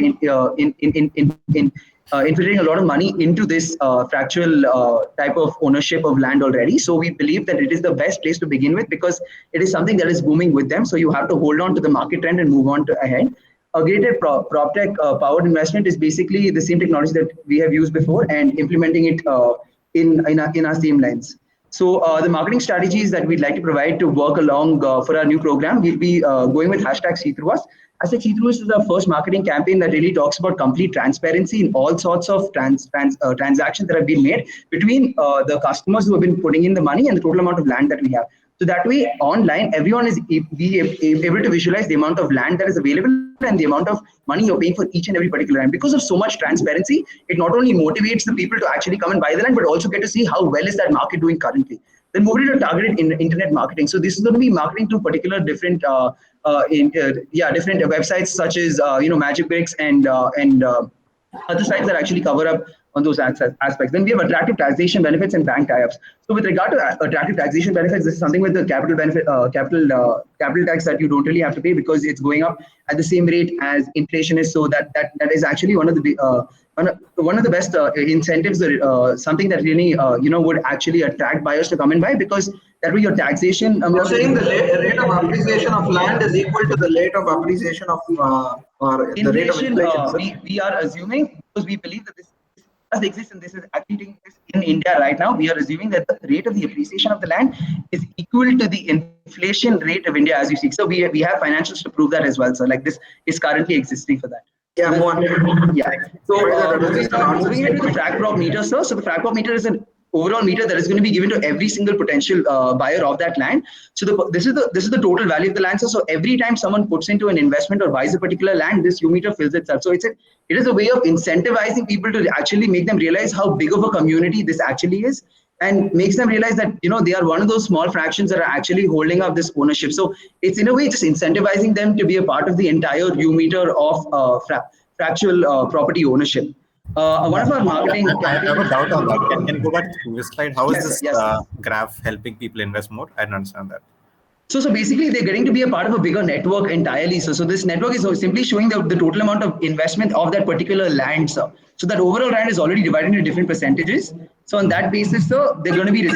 infiltrating a lot of money into this fractional type of ownership of land already. So we believe that it is the best place to begin with because it is something that is booming with them. So you have to hold on to the market trend and move on ahead. Aggregated PropTech powered investment is basically the same technology that we have used before and implementing it in our same lines. So the marketing strategies that we'd like to provide to work along for our new program, we'll be going with hashtag See Through Us. Hashtag See Through Us is the first marketing campaign that really talks about complete transparency in all sorts of transactions that have been made between the customers who have been putting in the money and the total amount of land that we have. So that way, online, everyone is able to visualize the amount of land that is available and the amount of money you're paying for each and every particular land. Because of so much transparency, it not only motivates the people to actually come and buy the land, but also get to see how well is that market doing currently. Then moving to targeted internet marketing. So this is going to be marketing to particular different different websites such as Magicbricks and other sites that actually cover up on those aspects. Then we have attractive taxation benefits and bank tie-ups. So with regard to attractive taxation benefits, this is something with the capital tax that you don't really have to pay because it's going up at the same rate as inflation is. So that is actually one of the best incentives, something that really would actually attract buyers to come and buy because that way your taxation. You're saying the rate of appreciation of land is equal to the rate of appreciation of or the rate of inflation. We are assuming because we believe that this does exist and this is actually taking place in India right now. We are assuming that the rate of the appreciation of the land is equal to the inflation rate of India as you see. So we have financials to prove that as well. So like this is currently existing for that. Yeah, yeah. So moving into the Frac Prop meter, sir. So the Frac Prop meter is an overall meter that is going to be given to every single potential buyer of that land. So this is the total value of the land. So every time someone puts into an investment or buys a particular land, this U meter fills itself. So it is a way of incentivizing people to actually make them realize how big of a community this actually is, and makes them realize that they are one of those small fractions that are actually holding up this ownership. So it's in a way just incentivizing them to be a part of the entire U meter of fractional property ownership. One of our marketing. I have a doubt on that. Can you go back to the previous slide? How is this graph helping people invest more? I don't understand that. So basically, they're getting to be a part of a bigger network entirely. So this network is simply showing the total amount of investment of that particular land, sir. So that overall land is already divided into different percentages. So on that basis, sir, they're going to be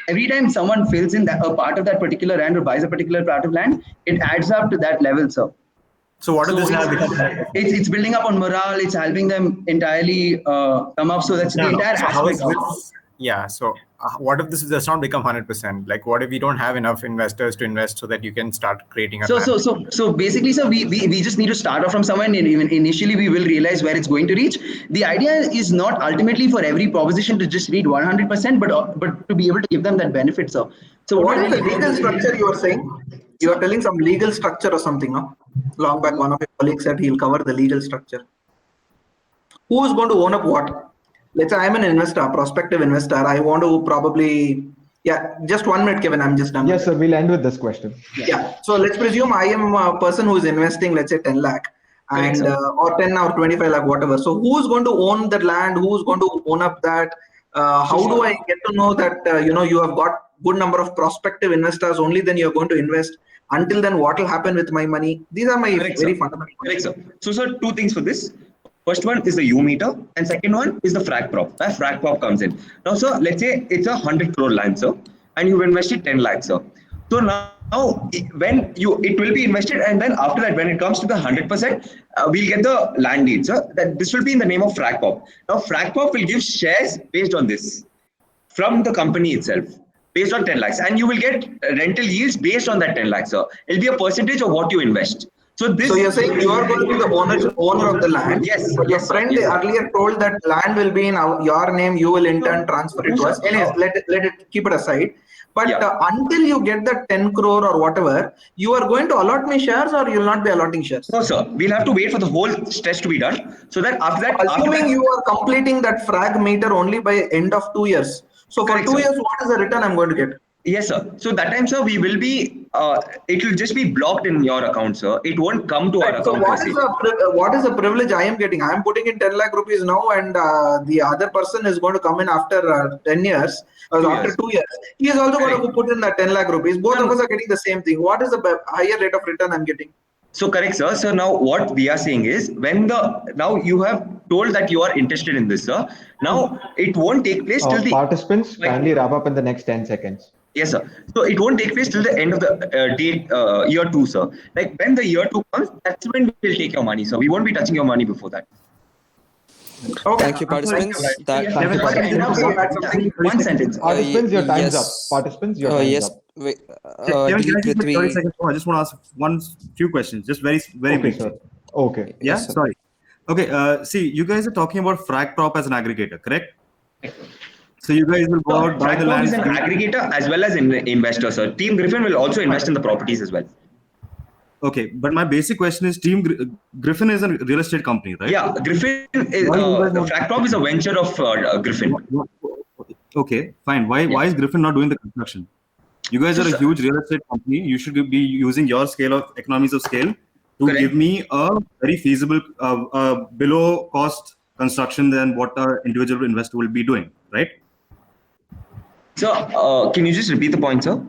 every time someone fills in a part of that particular land or buys a particular part of land, it adds up to that level, sir. So what does this now become? It's building up on morale. It's helping them entirely come up. So that's the entire So how is aspect. this? Yeah. So what if this does not become 100%? Like, what if we don't have enough investors to invest so that you can start creating a So basically, sir, we just need to start off from somewhere, and even initially we will realize where it's going to reach. The idea is not ultimately for every proposition to just read 100%, but to be able to give them that benefit, sir. So what is the legal structure you are saying? You are telling some legal structure or something, no? Long back, one of your colleagues said he'll cover the legal structure. Who is going to own up what? Let's say I'm an investor, prospective investor. I want to probably, just 1 minute, Kevin. I'm just done. Yes, sir. We'll end with this question. Yeah. So let's presume I am a person who is investing, let's say 10 lakh and or 10 or 25 lakh, whatever. So who's going to own the land? Who's going to own up that? How do I get to know that, you have got good number of prospective investors? Only then you're going to invest. Until then, what will happen with my money? These are my very fundamental. Correct, sir. So, sir, two things for this. First one is the U meter, and second one is the frac prop. Where frac prop comes in. Now, sir, let's say it's a 100 crore land, sir, and you've invested 10 lakhs, sir. So now, when it will be invested, and then after that, when it comes to the 100%, we'll get the land deed, sir. That this will be in the name of frac prop. Now, frac prop will give shares based on this from the company itself, based on 10 lakhs, and you will get rental yields based on that 10 lakhs, sir. It'll be a percentage of what you invest. So you're saying you are going to be the owner of the land. Yes. But your friend earlier told that land will be in your name. You will in turn transfer it to us. Anyways, let it keep it aside. But until you get the 10 crore or whatever, you are going to allot me shares, or you will not be allotting shares? No, sir. We'll have to wait for the whole stretch to be done. So that after that, assuming you are completing that frag meter only by end of 2 years. So for 2 years, what is the return I'm going to get? Yes, sir. So that time, sir, we will be, it will just be blocked in your account, sir. It won't come to our account. So what is the privilege I am getting? I am putting in 10 lakh rupees now, and the other person is going to come in after 10 years, or after 2 years. He is also going to put in that 10 lakh rupees. Both of us are getting the same thing. What is the higher rate of return I'm getting? So correct, sir. So now what we are saying is, now you have told that you are interested in this, sir. Now it won't take place till the participants kindly wrap up in the next 10 seconds. Yes, sir. So it won't take place till the end of the year 2, sir. Like when the year 2 comes, that's when we will take your money, sir. We won't be touching your money before that. Okay. Thank you, participants. One sentence. Participants, your time's up. Participants, your time's up. Wait, Kevin, can I take 30 seconds? I just want to ask few questions, just very briefly. Okay. Yeah, Yes, sir. sorry. Okay, see, you guys are talking about frac prop as an aggregator, correct? So you guys will go out, buy the land. Is an aggregator as well as an investor, sir. Team Griffin will also invest in the properties as well. Okay, but my basic question is, Griffin is a real estate company, right? Yeah, Griffin is the frac prop is a venture of Griffin. Okay, fine. Why is Griffin not doing the construction? You guys are a huge real estate company. You should be using your scale of economies of scale to give me a very feasible, below cost construction than what an individual investor will be doing, right? So, can you just repeat the point, sir?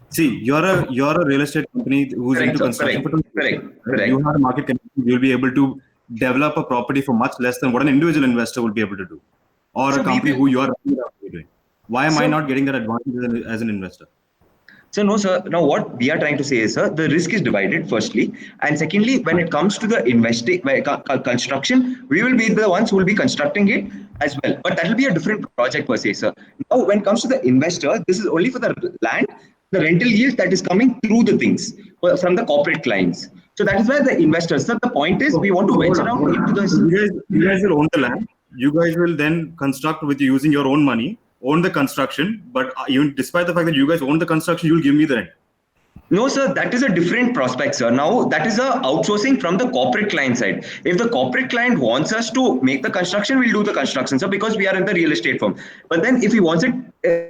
See, you're a real estate company who's into construction. Correct. You have a market connection. You'll be able to develop a property for much less than what an individual investor will be able to do, or a company who you are doing. Why am I not getting that advantage as an investor? So no, sir. Now what we are trying to say is, sir, the risk is divided firstly, and secondly, when it comes to the construction, we will be the ones who will be constructing it as well. But that will be a different project per se, sir. Now, when it comes to the investor, this is only for the land, the rental yield that is coming through the things from the corporate clients. So that is where the investors. So the point is, we want to venture out into the. You guys will own the land. You guys will then construct with using your own money. Own the construction, but even despite the fact that you guys own the construction, you'll give me the rent. No, sir, that is a different prospect, sir. Now, that is a outsourcing from the corporate client side. If the corporate client wants us to make the construction, we'll do the construction, sir, because we are in the real estate firm. But then if he wants it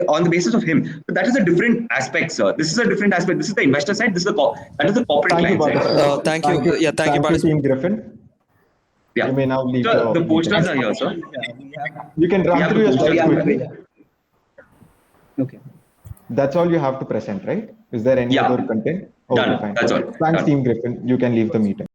on the basis of him, that is a different aspect, sir. This is a different aspect. This is the investor side. That is the corporate client side. Thank you. Yeah, thank you, Team Griffin. Yeah. You may now leave. Sir, the posters are here, sir. You can run through your steps quickly. Okay. That's all you have to present, right? Is there any Yeah. other content? Okay, Done. fine. That's all. Thanks, Done. Team Griffin. You can leave the meeting.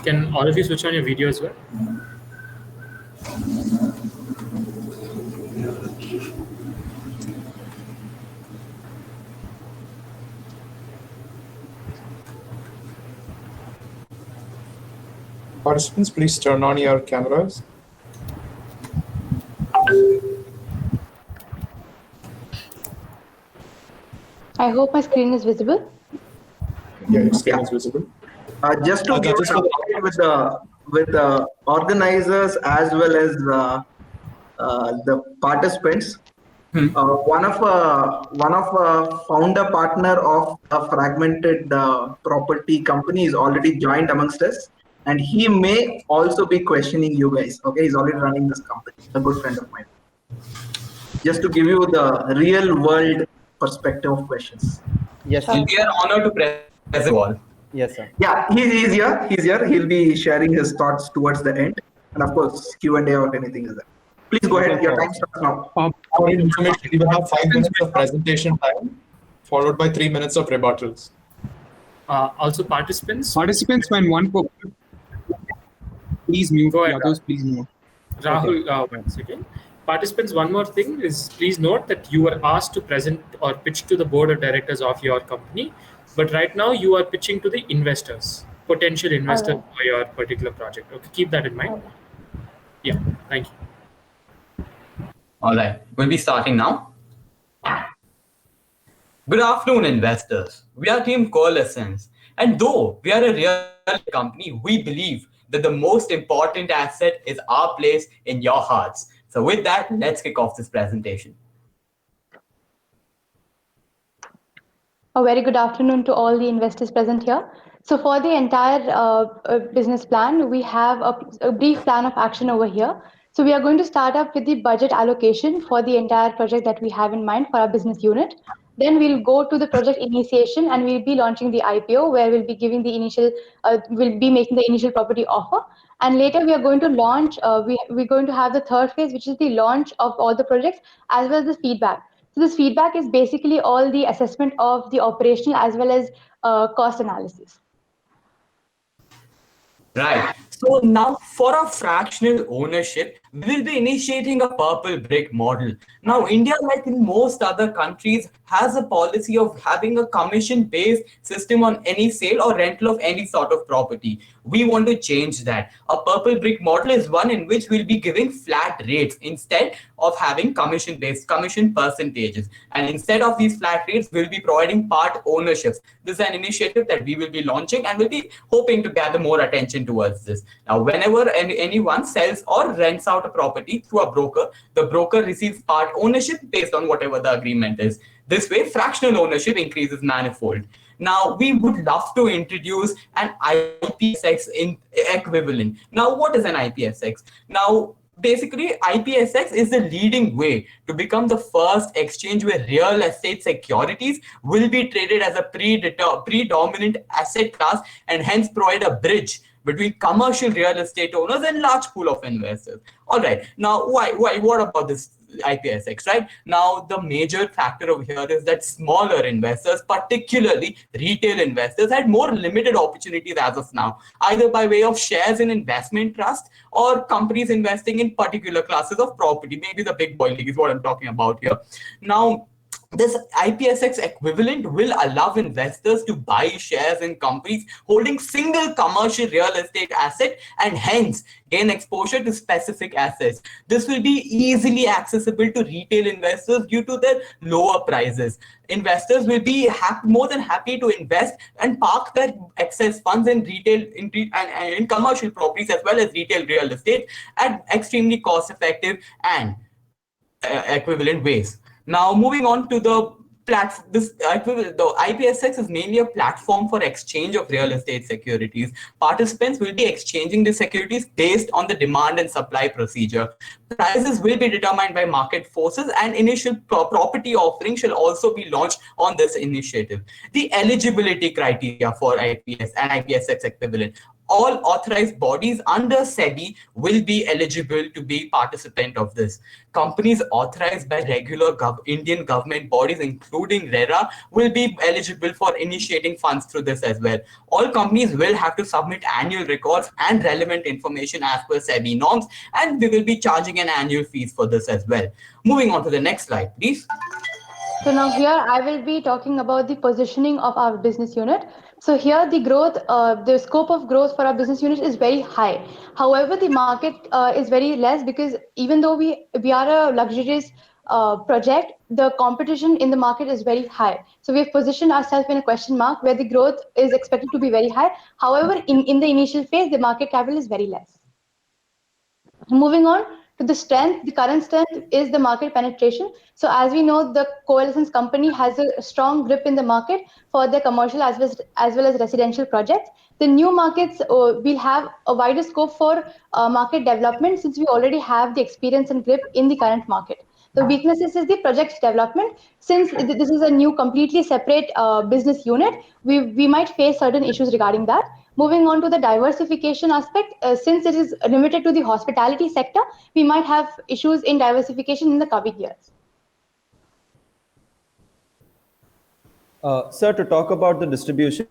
Can all of you switch on your video as well? Participants, please turn on your cameras. I hope my screen is visible. Yeah, your screen is visible. Just to give just an update with the organizers as well as the participants. One of a founder partner of a fragmented property company is already joined amongst us, and he may also be questioning you guys. Okay, he's already running this company. A good friend of mine. Just to give you the real world perspective of questions. Yes, We are honored to present all. Yes, sir. Yeah, he's here. He's here. He'll be sharing his thoughts towards the end, and of course Q&A or anything is there. Please go ahead. Your time starts now. For your information, we will have 5 minutes of presentation time, followed by 3 minutes of rebuttals. Also, participants. Participants, when one please mute. Go ahead, The others, please mute. Rahul, once again. Participants, one more thing is please note that you were asked to present or pitch to the board of directors of your company, but right now you are pitching to the investors, potential investors for your particular project. Okay, keep that in mind. Yeah, thank you. All right, we'll be starting now. Good afternoon, investors. We are Team Coalescence, and though we are a real company, we believe that the most important asset is our place in your hearts. So with that, let's kick off this presentation. A very good afternoon to all the investors present here. So for the entire business plan, we have a brief plan of action over here. So we are going to start up with the budget allocation for the entire project that we have in mind for our business unit. Then we'll go to the project initiation and we'll be launching the IPO where we'll be giving the initial, we'll be making the initial property offer. And later we are going to launch, we're going to have the third phase, which is the launch of all the projects as well as the feedback. So this feedback is basically all the assessment of the operational as well as cost analysis. Right. So now for a fractional ownership, we will be initiating a purple brick model. Now, India, like in most other countries, has a policy of having a commission-based system on any sale or rental of any sort of property. We want to change that. A purple brick model is one in which we'll be giving flat rates instead of having commission-based commission percentages. And instead of these flat rates, we'll be providing part ownerships. This is an initiative that we will be launching and we'll be hoping to gather more attention towards this. Now, whenever anyone sells or rents out a property through a broker, the broker receives part ownership based on whatever the agreement is. This way, fractional ownership increases manifold. Now, we would love to introduce an IPSX equivalent. Now, what is an IPSX? Now, basically, IPSX is the leading way to become the first exchange where real estate securities will be traded as a predominant asset class and hence provide a bridge between commercial real estate owners and large pool of investors. All right, now what about this IPSX, right? Now, the major factor over here is that smaller investors, particularly retail investors, had more limited opportunities as of now, either by way of shares in investment trust or companies investing in particular classes of property. Maybe the big boy league is what I'm talking about here. Now, this IPSX equivalent will allow investors to buy shares in companies holding single commercial real estate asset and hence gain exposure to specific assets. This will be easily accessible to retail investors due to their lower prices. Investors will be more than happy to invest and park their excess funds in retail and in commercial properties as well as retail real estate at extremely cost-effective and equivalent ways. Now, moving on to the platform, the IPSX is mainly a platform for exchange of real estate securities. Participants will be exchanging the securities based on the demand and supply procedure. Prices will be determined by market forces, and initial property offering shall also be launched on this initiative. The eligibility criteria for IPS and IPSX equivalent. All authorized bodies under SEBI will be eligible to be participant of this. Companies authorized by regular Indian government bodies, including RERA, will be eligible for initiating funds through this as well. All companies will have to submit annual records and relevant information as per SEBI norms, and we will be charging an annual fees for this as well. Moving on to the next slide, please. So now here I will be talking about the positioning of our business unit. So here the growth, the scope of growth for our business unit is very high. However, the market is very less because even though we are a luxurious project, the competition in the market is very high. So we have positioned ourselves in a question mark where the growth is expected to be very high. However, in the initial phase, the market capital is very less. Moving on to the strength, the current strength is the market penetration. So as we know, the Coalescence company has a strong grip in the market for the commercial as well as residential projects. The new markets will have a wider scope for market development since we already have the experience and grip in the current market. The weaknesses is the project development. Since this is a new completely separate business unit, we might face certain issues regarding that. Moving on to the diversification aspect, since it is limited to the hospitality sector, we might have issues in diversification in the coming years. Sir, to talk about the distribution,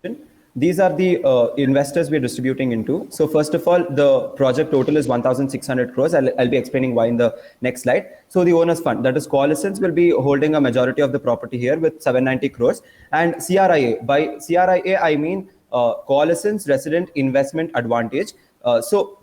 these are the investors we're distributing into. So first of all, the project total is 1,600 crores. I'll be explaining why in the next slide. So the owners fund, that is Coalescence, will be holding a majority of the property here with 790 crores. And CRIA, by CRIA, I mean Coalescence Resident Investment Advantage. So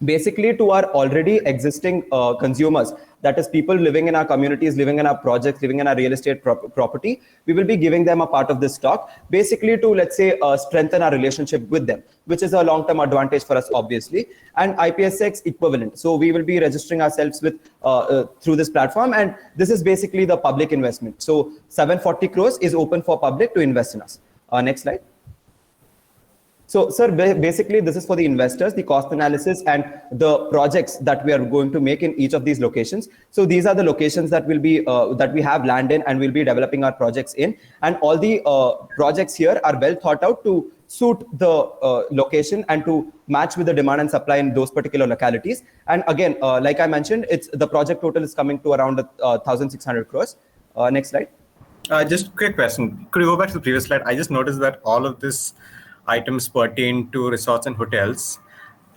basically to our already existing consumers, that is people living in our communities, living in our projects, living in our real estate property, we will be giving them a part of this stock, basically to, let's say, strengthen our relationship with them, which is a long-term advantage for us, obviously. And IPSX equivalent. So we will be registering ourselves with through this platform, and this is basically the public investment. So 740 crores is open for public to invest in us. Next slide. So, sir, basically, this is for the investors, the cost analysis and the projects that we are going to make in each of these locations. So these are the locations that will be that we have land in and we'll be developing our projects in. And all the projects here are well thought out to suit the location and to match with the demand and supply in those particular localities. And again, like I mentioned, the project total is coming to around 1,600 crores. Next slide. Just a quick question. Could you go back to the previous slide? I just noticed that all of this items pertain to resorts and hotels,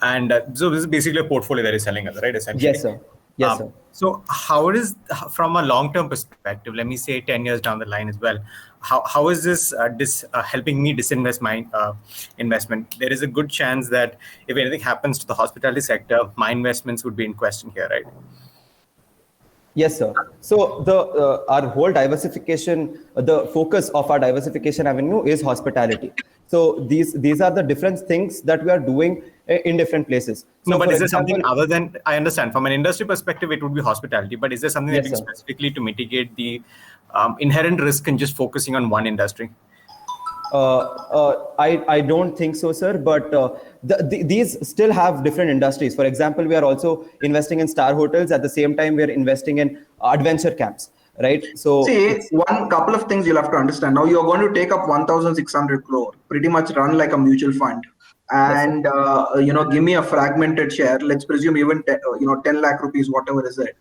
and so this is basically a portfolio that is selling us, right? Essentially. Yes, sir. Yes, sir. So how is, from a long-term perspective, let me say 10 years down the line as well, how is this helping me disinvest my investment? There is a good chance that if anything happens to the hospitality sector, my investments would be in question here, right? Yes, sir. So our whole diversification, the focus of our diversification avenue is hospitality. So these are the different things that we are doing in different places. So No, but for is there example, something other than, I understand from an industry perspective, it would be hospitality, but is there something that Yes, you sir. specifically to mitigate the inherent risk in just focusing on one industry? I don't think so, sir. But these still have different industries. For example, we are also investing in star hotels. At the same time, we are investing in adventure camps, right? So See, one couple of things you'll have to understand. Now you're going to take up 1,600 crore, pretty much run like a mutual fund, and give me a fragmented share. Let's presume even 10 lakh rupees, whatever is it.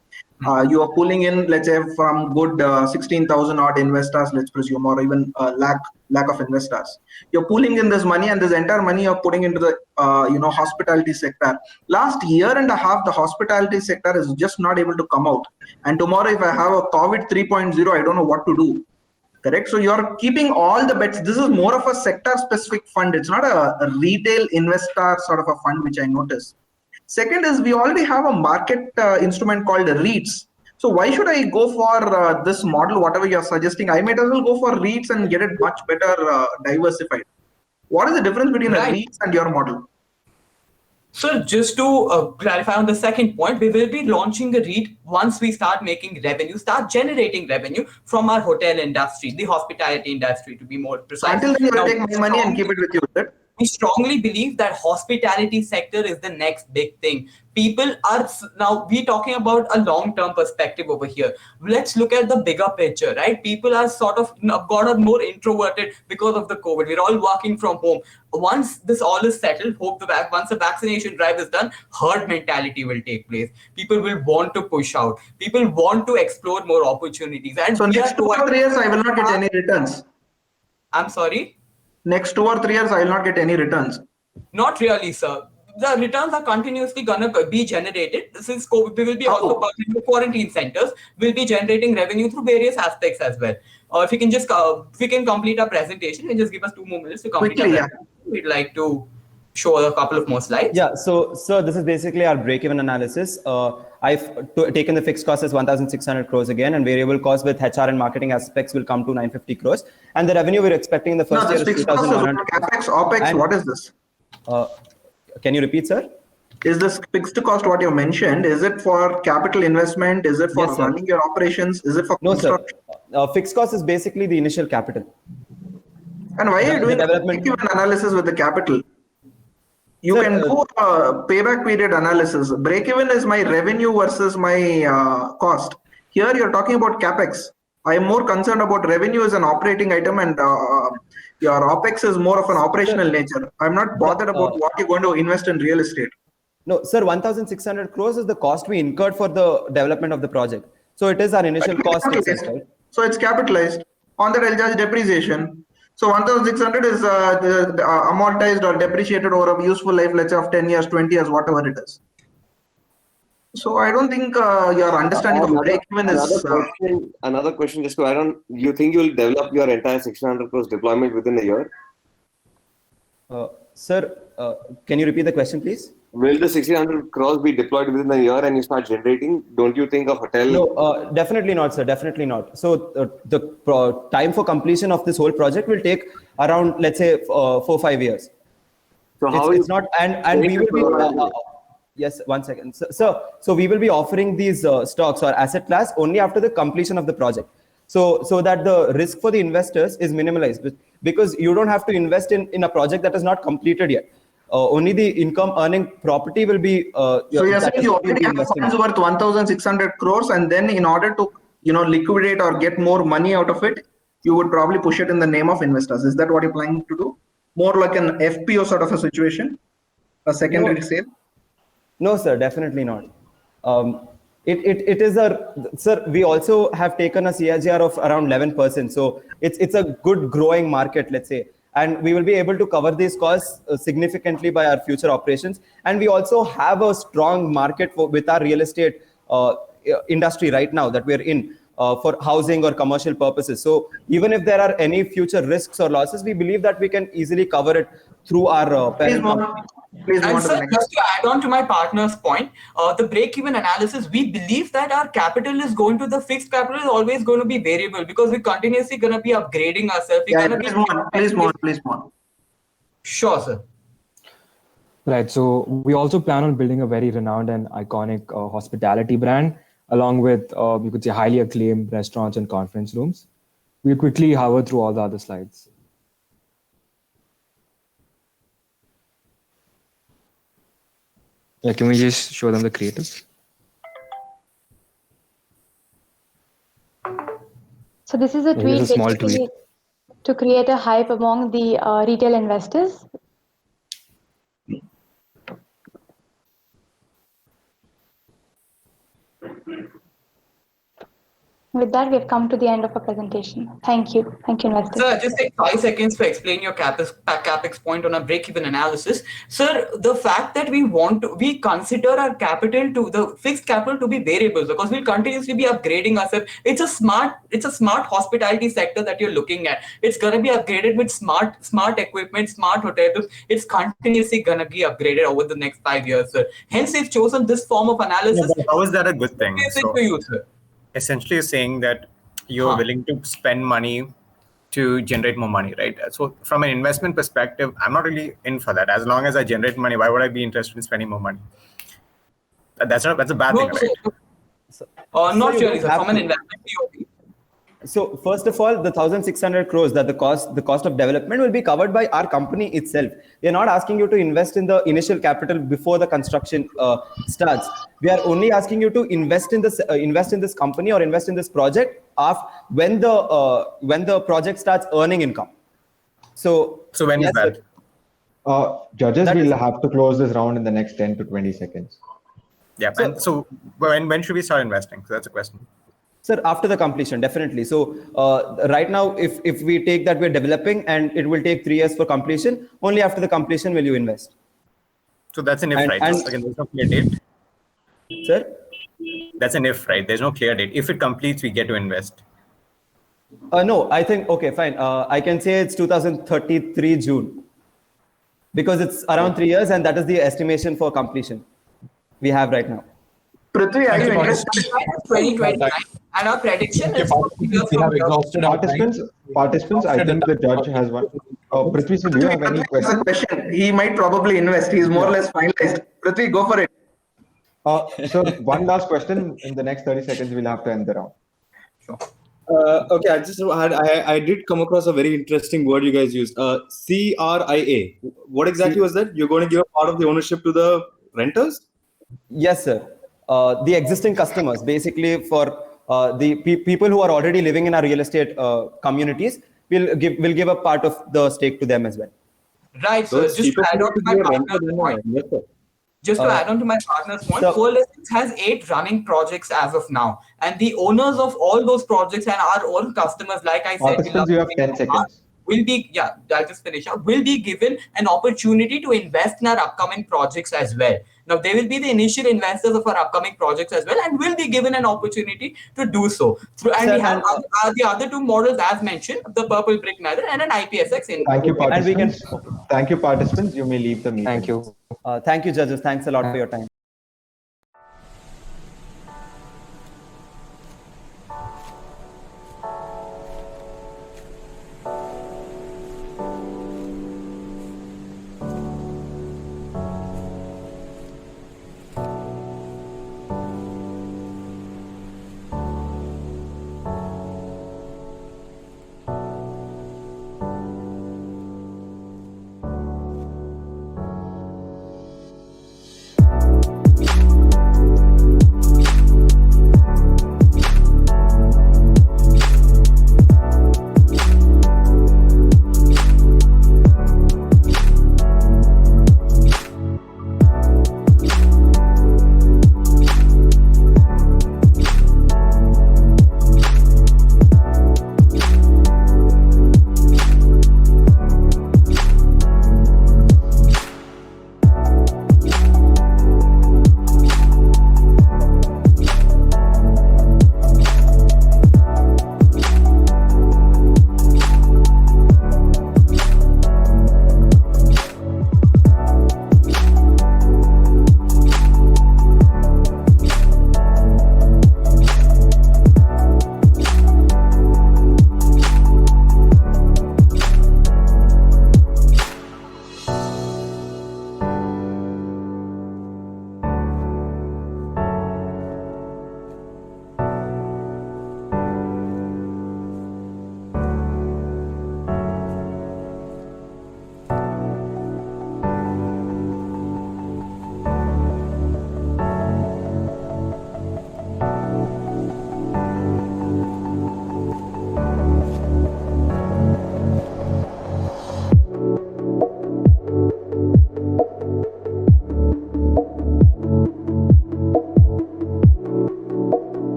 You are pulling in, let's say, from good 16,000 odd investors, let's presume, or even lakh of investors. You're pulling in this money, and this entire money you're putting into the hospitality sector. Last year and a half, the hospitality sector is just not able to come out. And tomorrow, if I have a COVID 3.0, I don't know what to do. Correct. So you're keeping all the bets. This is more of a sector-specific fund. It's not a retail investor sort of a fund, which I noticed. Second is we already have a market instrument called REITs. So why should I go for this model, whatever you're suggesting? I might as well go for REITs and get it much better diversified. What is the difference between a REITs and your model? So just to clarify on the second point, we will be launching a REIT once we start making revenue, start generating revenue from our hotel industry, the hospitality industry to be more precise. Until then, you will take my money and keep it with you. We strongly believe that hospitality sector is the next big thing. People are now, we're talking about a long-term perspective over here. Let's look at the bigger picture, right? People are sort of got more introverted because of the COVID. We're all working from home. Once this all is settled, once the vaccination drive is done, herd mentality will take place. People will want to push out. People want to explore more opportunities. And so next 2 or 3 years, I will not get any returns. I'm sorry? Next 2 or 3 years, I will not get any returns. Not really, sir. The returns are continuously going to be generated. Since COVID, we will be also partnering with quarantine centers. We'll be generating revenue through various aspects as well. If you can just, if we can complete our presentation and just give us 2 more minutes to complete Quickly, our presentation. We'd like to show a couple of more slides. Yeah, so this is basically our break-even analysis. I've taken the fixed cost as 1,600 crores again, and variable cost with HR and marketing aspects will come to 950 crores. And the revenue we're expecting in the first year is 2,100. CapEx, OpEx, what is this? Can you repeat, sir? Is this fixed cost what you mentioned? Is it for capital investment? Is it for running your operations? Is it for construction? No, sir. Fixed cost is basically the initial capital. And why are you doing break-even analysis with the capital? You can do a payback period analysis. Break-even is my revenue versus my cost. Here you're talking about CapEx. I am more concerned about revenue as an operating item, and your OpEx is more of an operational nature. I'm not bothered about what you're going to invest in real estate. No, sir, 1,600 crores is the cost we incurred for the development of the project. So it is our initial cost. Right? So it's capitalized. On that, I'll charge depreciation. So 1,600 is amortized or depreciated over a useful life, let's say of 10 years, 20 years, whatever it is. So I don't think your understanding of break-even is... Another question just to add on, you think you will develop your entire 600 crores deployment within a year? Sir, can you repeat the question, please? Will the 1,600 crores be deployed within a year and you start generating? Don't you think a hotel? No, definitely not, sir. Definitely not. So the time for completion of this whole project will take around, let's say, 4-5 years. So how it's not, and we will be. Yes, 1 second. So we will be offering these stocks or asset class only after the completion of the project. So that the risk for the investors is minimalized, because you don't have to invest in a project that is not completed yet. Only the income earning property will be. So you're saying you already have funds worth 1,600 crores, and then in order to liquidate or get more money out of it, you would probably push it in the name of investors. Is that what you're planning to do? More like an FPO sort of a situation, a secondary sale? No, sir, definitely not. It is sir. We also have taken a CAGR of around 11%. So it's a good growing market, let's say. And we will be able to cover these costs significantly by our future operations. And we also have a strong market with our real estate industry right now that we're in for housing or commercial purposes. So even if there are any future risks or losses, we believe that we can easily cover it through our parent company. And sir, just to add on to my partner's point, the break-even analysis, we believe that our capital is going to, the fixed capital is always going to be variable, because we're continuously going to be upgrading ourselves. Yeah, please move on. Sure, sir. Right. So we also plan on building a very renowned and iconic hospitality brand, along with, you could say, highly acclaimed restaurants and conference rooms. We'll quickly hover through all the other slides. Yeah, can we just show them the creatives? So this is a tweet, Here's a small basically tweet. to create a hype among the retail investors. With that, we have come to the end of our presentation. Thank you. Thank you, investors. Sir, just take 5 seconds to explain your capex point on a break-even analysis. Sir, the fact that we consider our capital to the fixed capital to be variable because we'll continuously be upgrading ourselves. It's a smart hospitality sector that you're looking at. It's gonna be upgraded with smart equipment, smart hotels. It's continuously gonna be upgraded over the next 5 years, sir. Hence, we've chosen this form of analysis. How is that a good thing? To you, sir. Essentially, you're saying that you're willing to spend money to generate more money, right? So from an investment perspective, I'm not really in for that. As long as I generate money, why would I be interested in spending more money? That's a bad thing, right? Not really, sir. From an investment POV. So first of all, the 1,600 crores that the cost of development will be covered by our company itself. We are not asking you to invest in the initial capital before the construction starts. We are only asking you to invest in this company or invest in this project when the project starts earning income. So when is that? Judges will have to close this round in the next 10 to 20 seconds. Yeah. So when should we start investing? So that's a question. Sir, after the completion, definitely. So right now, if we take that we're developing and it will take 3 years for completion, only after the completion will you invest. So that's an if, right? And Again, there's no clear date. Sir? That's an if, right? There's no clear date. If it completes, we get to invest. No, I think, okay, fine. I can say it's 2033 June because it's around 3 years and that is the estimation for completion we have right now. Prithvi, are you interested? 2029, and our prediction is Participants, I think the judge has one. Prithvi, so do you have any questions? He might probably invest. He's more or less finalized. Prithvi, go for it. So one last question. In the next 30 seconds, we'll have to end the round. Okay, I did come across a very interesting word you guys used. CRIA. What exactly was that? You're going to give a part of the ownership to the renters? Yes, sir. The existing customers, basically for the people who are already living in our real estate communities, will give a part of the stake to them as well. Right. So just to add on to my partner's point. Just to add on to my partner's point, Coalescence has 8 running projects as of now, and the owners of all those projects and our own customers, like I said, You have 10 seconds. will be I'll just finish up. Will be given an opportunity to invest in our upcoming projects as well. Now they will be the initial investors of our upcoming projects as well, and will be given an opportunity to do so. And we have the other 2 models as mentioned, the purple brick method and an IPSX. Thank you, participants. Thank you, participants. You may leave the meeting. Thank you. Thank you, judges. Thanks a lot for your time.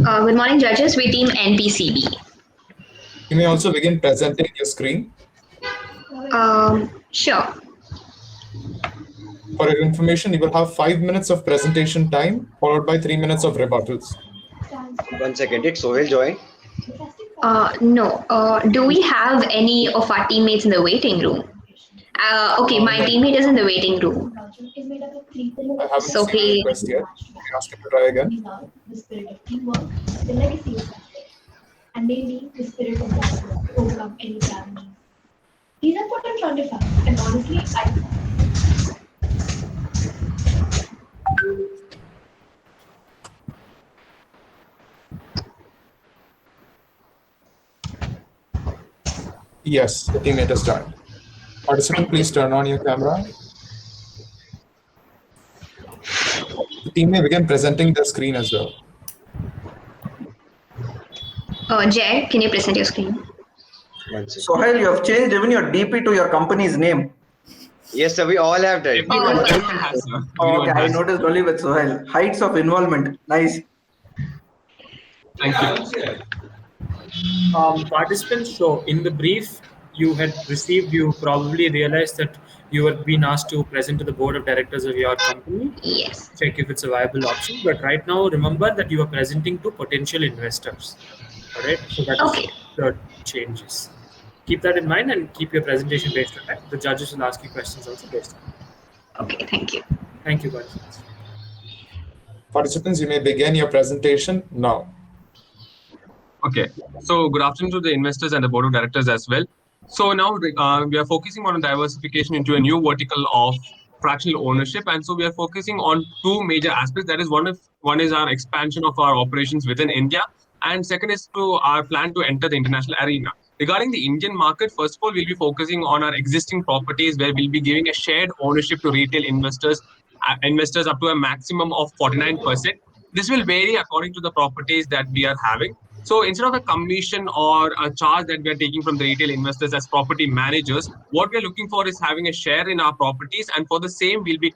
Good morning, judges. We team NPCB. You may also begin presenting your screen. Sure. For your information, you will have 5 minutes of presentation time, followed by 3 minutes of rebuttals. 1 second, did Sohail join? No. Do we have any of our teammates in the waiting room? Okay, my teammate is in the waiting room. I haven't So seen the he. request yet. You can ask him to try again. The spirit of teamwork, the legacy of success, and maybe the spirit of dialogue to overcome any challenges. These are put in front of us, and honestly, Yes, the teammate has joined. Participant, please turn on your camera. The team may begin presenting their screen as well. Jay, can you present your screen? Sohail, you have changed even your DP to your company's name. Yes, sir, we all have done. Everyone has, sir. Okay, I noticed only with Sohail. Heights of involvement. Nice. Thank you. Participants, so in the brief you had received, you probably realized that you were being asked to present to the board of directors of your company. Yes. Check if it's a viable option. But right now, remember that you are presenting to potential investors. All right. So that is the changes. Keep that in mind and keep your presentation based on that. The judges will ask you questions also based on that. Okay. Thank you. Thank you, participants. Participants, you may begin your presentation now. Okay, so good afternoon to the investors and the board of directors as well. So now we are focusing on diversification into a new vertical of fractional ownership, and so we are focusing on two major aspects. That is, one is our expansion of our operations within India, and second is to our plan to enter the international arena. Regarding the Indian market, first of all, we'll be focusing on our existing properties where we'll be giving a shared ownership to retail investors up to a maximum of 49%. This will vary according to the properties that we are having. So instead of a commission or a charge that we are taking from the retail investors as property managers, what we are looking for is having a share in our properties, and for the same, we'll be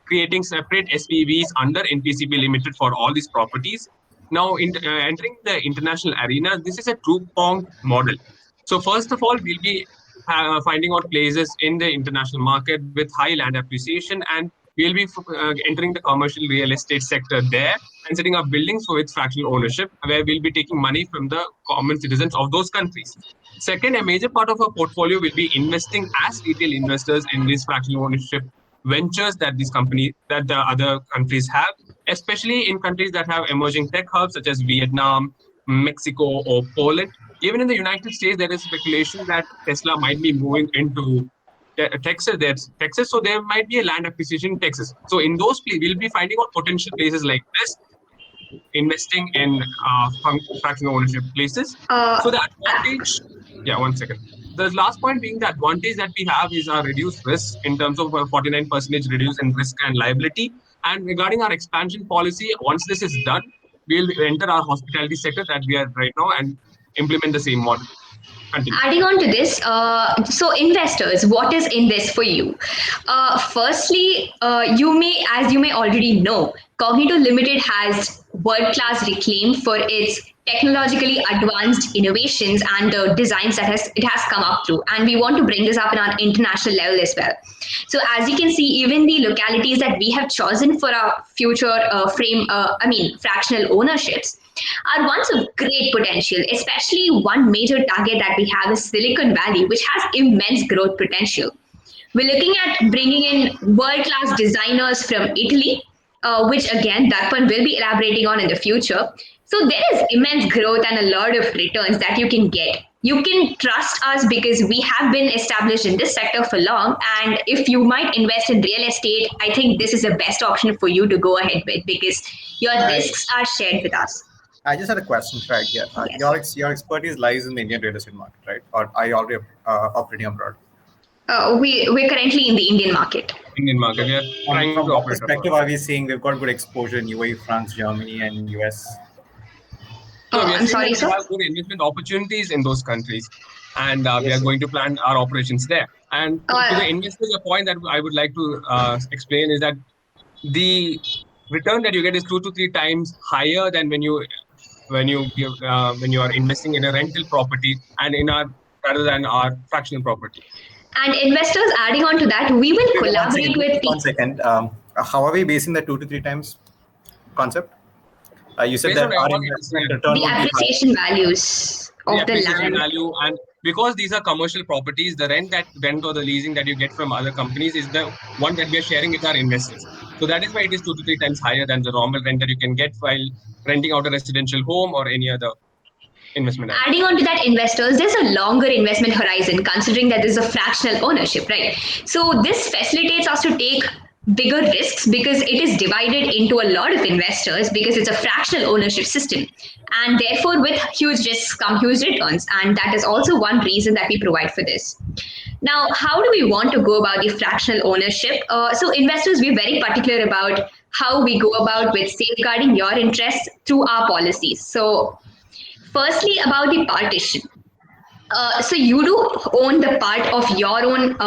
creating separate SPVs under NPCB Limited for all these properties. Now, entering the international arena, this is a two-pronged model. So first of all, we'll be finding out places in the international market with high land appreciation, and we'll be entering the commercial real estate sector there and setting up buildings for its fractional ownership, where we'll be taking money from the common citizens of those countries. Second, a major part of our portfolio will be investing as retail investors in these fractional ownership ventures that the other countries have, especially in countries that have emerging tech hubs such as Vietnam, Mexico, or Poland. Even in the United States, there is speculation that Tesla might be moving into Texas, so there might be a land acquisition in Texas. So in those places, we'll be finding out potential places like this, investing in fractional ownership places. So the advantage, one second. The last point being the advantage that we have is our reduced risk in terms of 49% reduce in risk and liability. And regarding our expansion policy, once this is done, we'll enter our hospitality sector that we are right now and implement the same model. Continue. Adding on to this, so investors, what is in this for you? Firstly, as you may already know, Cognito Limited has world-class reclaim for its technologically advanced innovations and the designs that it has come up through. And we want to bring this up in our international level as well. So as you can see, even the localities that we have chosen for our future fractional ownerships are ones of great potential, especially one major target that we have is Silicon Valley, which has immense growth potential. We're looking at bringing in world-class designers from Italy, which again, that one will be elaborating on in the future. So there is immense growth and a lot of returns that you can get. You can trust us because we have been established in this sector for long. And if you might invest in real estate, I think this is the best option for you to go ahead with because your risks are shared with us. I just had a question right here. Yes. Your expertise lies in the Indian real estate market, right? Or are you already operating abroad? We're currently in the Indian market. Indian market, we are trying From to what operate perspective are we seeing we've got good exposure in UAE, France, Germany, and US? So we are I'm sorry, seeing that sir? we have good investment opportunities in those countries, and we are going to plan our operations there. And to the investors, a point that I would like to explain is that the return that you get is 2 to 3 times higher than when you when you are investing in a rental property and rather than our fractional property. And investors, adding on to that, we will collaborate with. One second. How are we basing the 2 to 3 times concept? You said Based that on our what investment the return The would be high. appreciation values of the appreciation land. value, and because these are commercial properties, the rent or the leasing that you get from other companies is the one that we are sharing with our investors. So that is why it is 2 to 3 times higher than the normal rent that you can get while renting out a residential home or any other investment. Adding on to that, investors, there's a longer investment horizon considering that this is a fractional ownership, right? So this facilitates us to take bigger risks because it is divided into a lot of investors because it's a fractional ownership system. And therefore, with huge risks come huge returns. And that is also one reason that we provide for this. Now, how do we want to go about the fractional ownership? So investors, we're very particular about how we go about with safeguarding your interests through our policies. So firstly, about the partition. So you do own the part of your own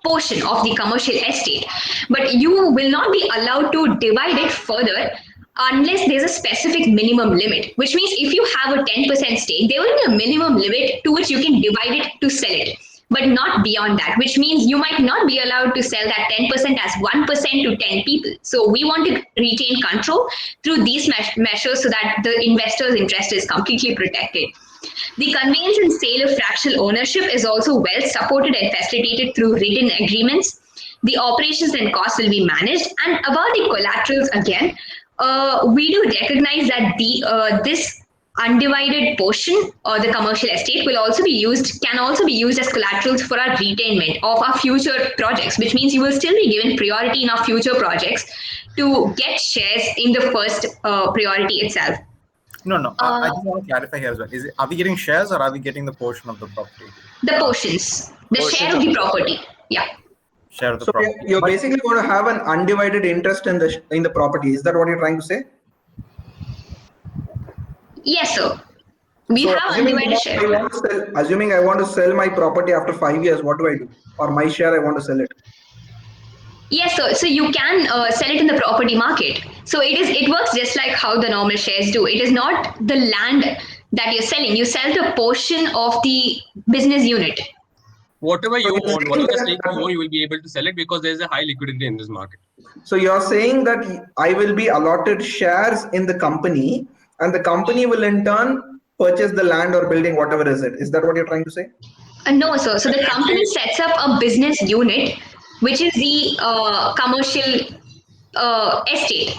portion of the commercial estate, but you will not be allowed to divide it further unless there's a specific minimum limit, which means if you have a 10% stake, there will be a minimum limit to which you can divide it to sell it, but not beyond that, which means you might not be allowed to sell that 10% as 1% to 10 people. So we want to retain control through these measures so that the investor's interest is completely protected. The conveyance and sale of fractional ownership is also well supported and facilitated through written agreements. The operations and costs will be managed. And about the collaterals again, we do recognize that this undivided portion or the commercial estate can also be used as collaterals for our retainment of our future projects, which means you will still be given priority in our future projects to get shares in the first priority itself. No. I just want to clarify here as well. Are we getting shares or are we getting the portion of the property? The portions, the share of the property. Yeah. Share of the So property. you're basically going to have an undivided interest in the property. Is that what you're trying to say? Yes, sir. We have undivided share. Assuming I want to sell my property after 5 years, what do I do? Or my share, I want to sell it. Yes, sir. So you can sell it in the property market. So it works just like how the normal shares do. It is not the land that you're selling. You sell the portion of the business unit. Whatever you own, whatever stake you own, you will be able to sell it because there is a high liquidity in this market. So you're saying that I will be allotted shares in the company and the company will in turn purchase the land or building, whatever is it. Is that what you're trying to say? No, sir. So the company sets up a business unit, which is the commercial estate.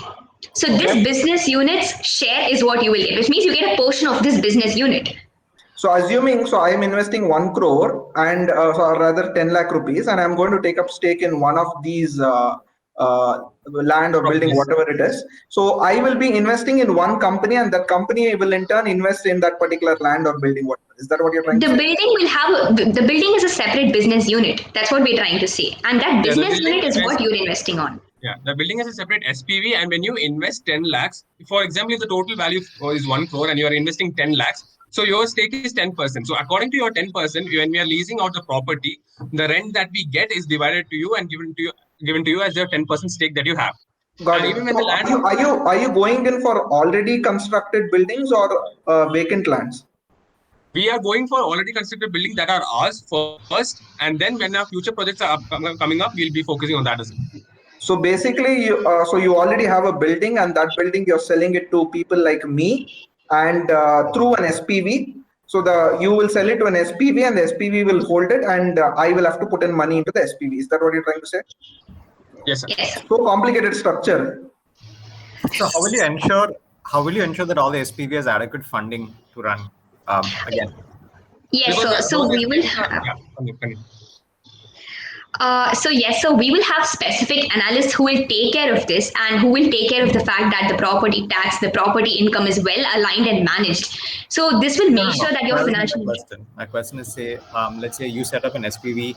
So this business unit's share is what you will get, which means you get a portion of this business unit. So assuming, I am investing 1 crore and or rather 10 lakh rupees, and I'm going to take up stake in one of these land or building, whatever it is. So I will be investing in one company, and that company will in turn invest in that particular land or building. Is that what you're trying to say? The building is a separate business unit. That's what we're trying to say. And that business unit is what you're investing on. Yeah, the building has a separate SPV, and when you invest 10 lakhs, for example, if the total value is 1 crore and you are investing 10 lakhs, so your stake is 10%. So according to your 10%, when we are leasing out the property, the rent that we get is divided to you and given to you as your 10% stake that you have. Got it. Even when So the land are you going in for already constructed buildings or vacant lands? We are going for already constructed buildings that are ours first, and then when our future projects are coming up, we'll be focusing on that as well. So basically, you already have a building, and that building you're selling it to people like me, and through an SPV. So you will sell it to an SPV, and the SPV will hold it, and I will have to put in money into the SPV. Is that what you're trying to say? Yes, sir. So complicated structure. So how will you ensure that all the SPV has adequate funding to run again? Yes, so we will have. So we will have specific analysts who will take care of this and who will take care of the fact that the property tax, the property income is well aligned and managed. So this will make sure that your financial. My question is, let's say you set up an SPV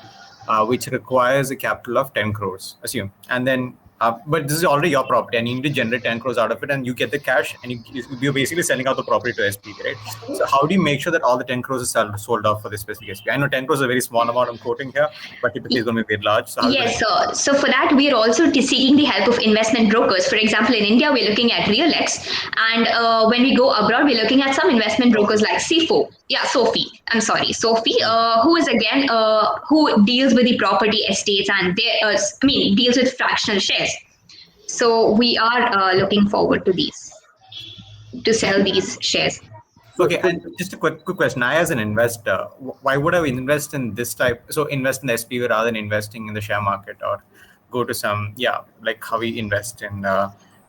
which requires a capital of 10 crores, assume, and then But this is already your property, and you need to generate 10 crores out of it, and you get the cash, and you're basically selling out the property to SP, right? So how do you make sure that all the 10 crores is sold off for this specific SP? I know 10 crores is a very small amount I'm quoting here, but typically it's going to be very large. So Yes, sir. So for that, we are also seeking the help of investment brokers. For example, in India, we're looking at RealX, and when we go abroad, we're looking at some investment brokers like Sophie, who is again who deals with the property estates and deals with fractional shares. So we are looking forward to sell these shares. Okay, and just a quick question. I, as an investor, why would I invest in this type? So invest in the SP rather than investing in the share market, or go to some, like how we invest in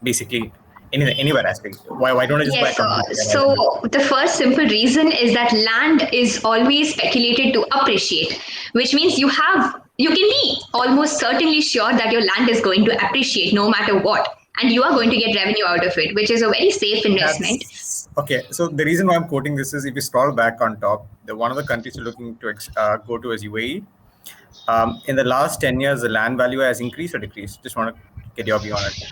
basically anywhere actually. Why don't I just buy a company? So the first simple reason is that land is always speculated to appreciate, which means you can be almost certainly sure that your land is going to appreciate no matter what, and you are going to get revenue out of it, which is a very safe investment. Okay, so the reason why I'm quoting this is if you scroll back on top, one of the countries you're looking to go to is UAE. In the last 10 years, the land value has increased or decreased? Just want to get your view on it.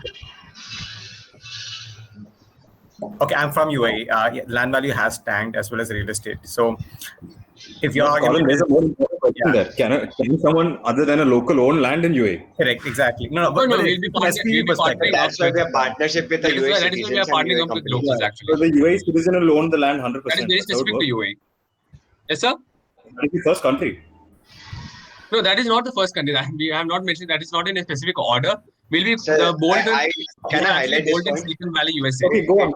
Okay, I'm from UAE. Land value has tanked as well as real estate. So if you're there's a more important question there. Can someone other than a local own land in UAE? Correct, exactly. But we'll be partnering. That's why we have partnership with the UAE That is why we are partnering up with locals actually. So the UAE citizen will own the land 100%. That is very specific to UAE. Yes, sir? That is the first country. No, that is not the first country. I have not mentioned that is not in a specific order. Will be the Bolden. Can I highlight this Bolden, point? Silicon Valley, USA. Okay, go on.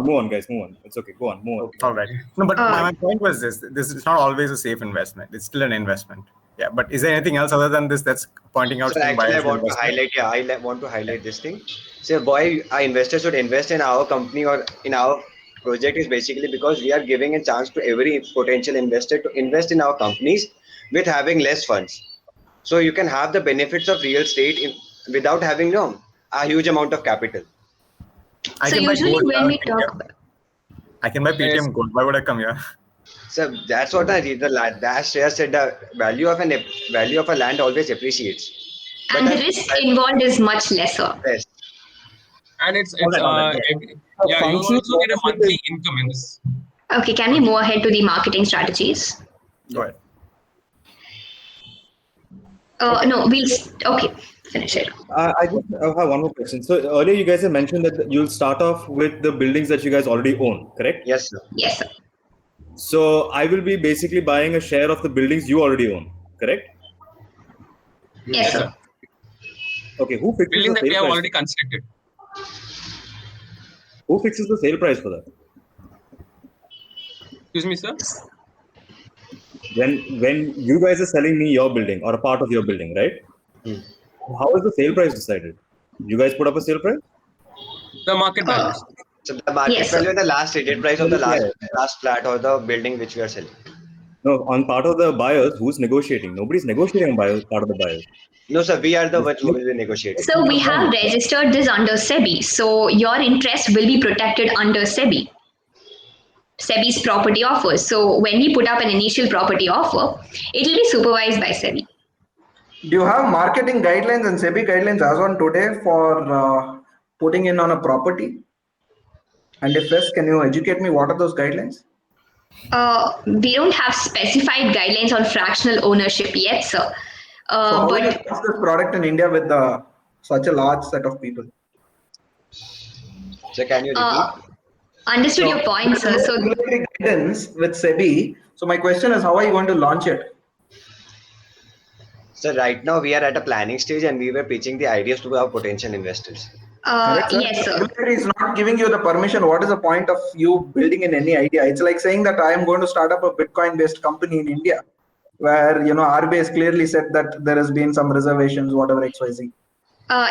Move on, guys. Move on. It's okay. Go on. Move on. All right. No, but my point was this is not always a safe investment. It's still an investment. Yeah, but is there anything else other than this that's pointing out? So actually, I want to highlight this thing. So why our investors should invest in our company or in our project is basically because we are giving a chance to every potential investor to invest in our companies with having less funds. So you can have the benefits of real estate without having a huge amount of capital. I can buy PTM gold. Why would I come here? So that's what I read. The share said the value of a land always appreciates. And the risk involved is much lesser. Yes. And it's you also get a monthly income in this. Okay, can we move ahead to the marketing strategies? Go ahead. No, finish it. I just have one more question. So earlier you guys have mentioned that you'll start off with the buildings that you guys already own, correct? Yes, sir. Yes, sir. So I will be basically buying a share of the buildings you already own, correct? Yes, sir. Okay, who fixes Building the that we sale have price? already constructed. Who fixes the sale price for that? Excuse me, sir? When you guys are selling me your building or a part of your building, right? How is the sale price decided? You guys put up a sale price? The market value. So the market value is the last traded price of the last flat or the building which we are selling. No, on part of the buyers, who's negotiating? Nobody's negotiating on part of the buyers. No, sir, we are the ones who will be negotiating. So we have registered this under SEBI. So your interest will be protected under SEBI. SEBI's property offers. So when we put up an initial property offer, it will be supervised by SEBI. Do you have marketing guidelines and SEBI guidelines as on today for putting in on a property? And if yes, can you educate me? What are those guidelines? We don't have specified guidelines on fractional ownership yet, sir. So how will you test this product in India with such a large set of people? So can you repeat? Understood your point, sir. So guidance with SEBI. So my question is, how are you going to launch it? So right now we are at a planning stage and we were pitching the ideas to our potential investors. Yes, sir. Regulator is not giving you the permission. What is the point of you building in any idea? It's like saying that I am going to start up a Bitcoin-based company in India, where RBI has clearly said that there has been some reservations, whatever XYZ.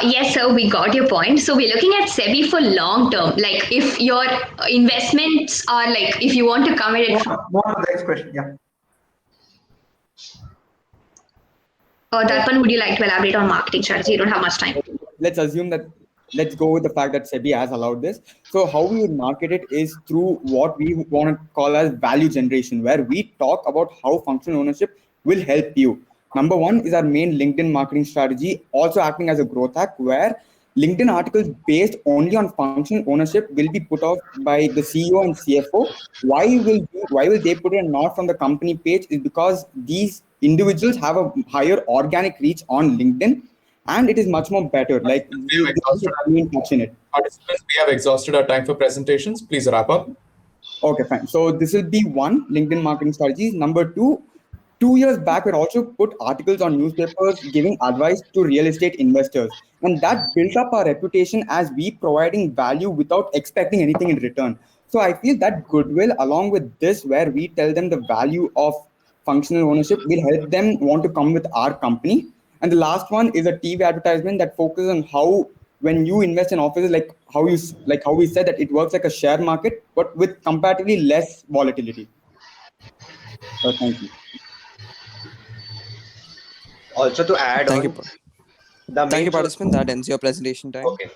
Yes, sir, we got your point. So we're looking at SEBI for long term. Like if your investments are like, if you want to come in. More on the next question, yeah. Darpan, would you like to elaborate on marketing strategy? You don't have much time. Let's go with the fact that SEBI has allowed this. So how we would market it is through what we want to call as value generation, where we talk about how functional ownership will help you. Number one is our main LinkedIn marketing strategy, also acting as a growth hack, where LinkedIn articles based only on functional ownership will be put out by the CEO and CFO. Why will they put it and not from the company page? Is because these individuals have a higher organic reach on LinkedIn, and it is much more better. Like we touch in it. Participants, we have exhausted our time for presentations. Please wrap up. Okay, fine. So this will be one LinkedIn marketing strategy. Number two, 2 years back, we also put articles on newspapers giving advice to real estate investors. And that built up our reputation as we providing value without expecting anything in return. So I feel that goodwill, along with this, where we tell them the value of functional ownership, will help them want to come with our company. And the last one is a TV advertisement that focuses on how when you invest in offices, like how we said that it works like a share market, but with comparatively less volatility. So thank you. Also to add Thank on, you. Thank you, participant. That ends your presentation time. Okay.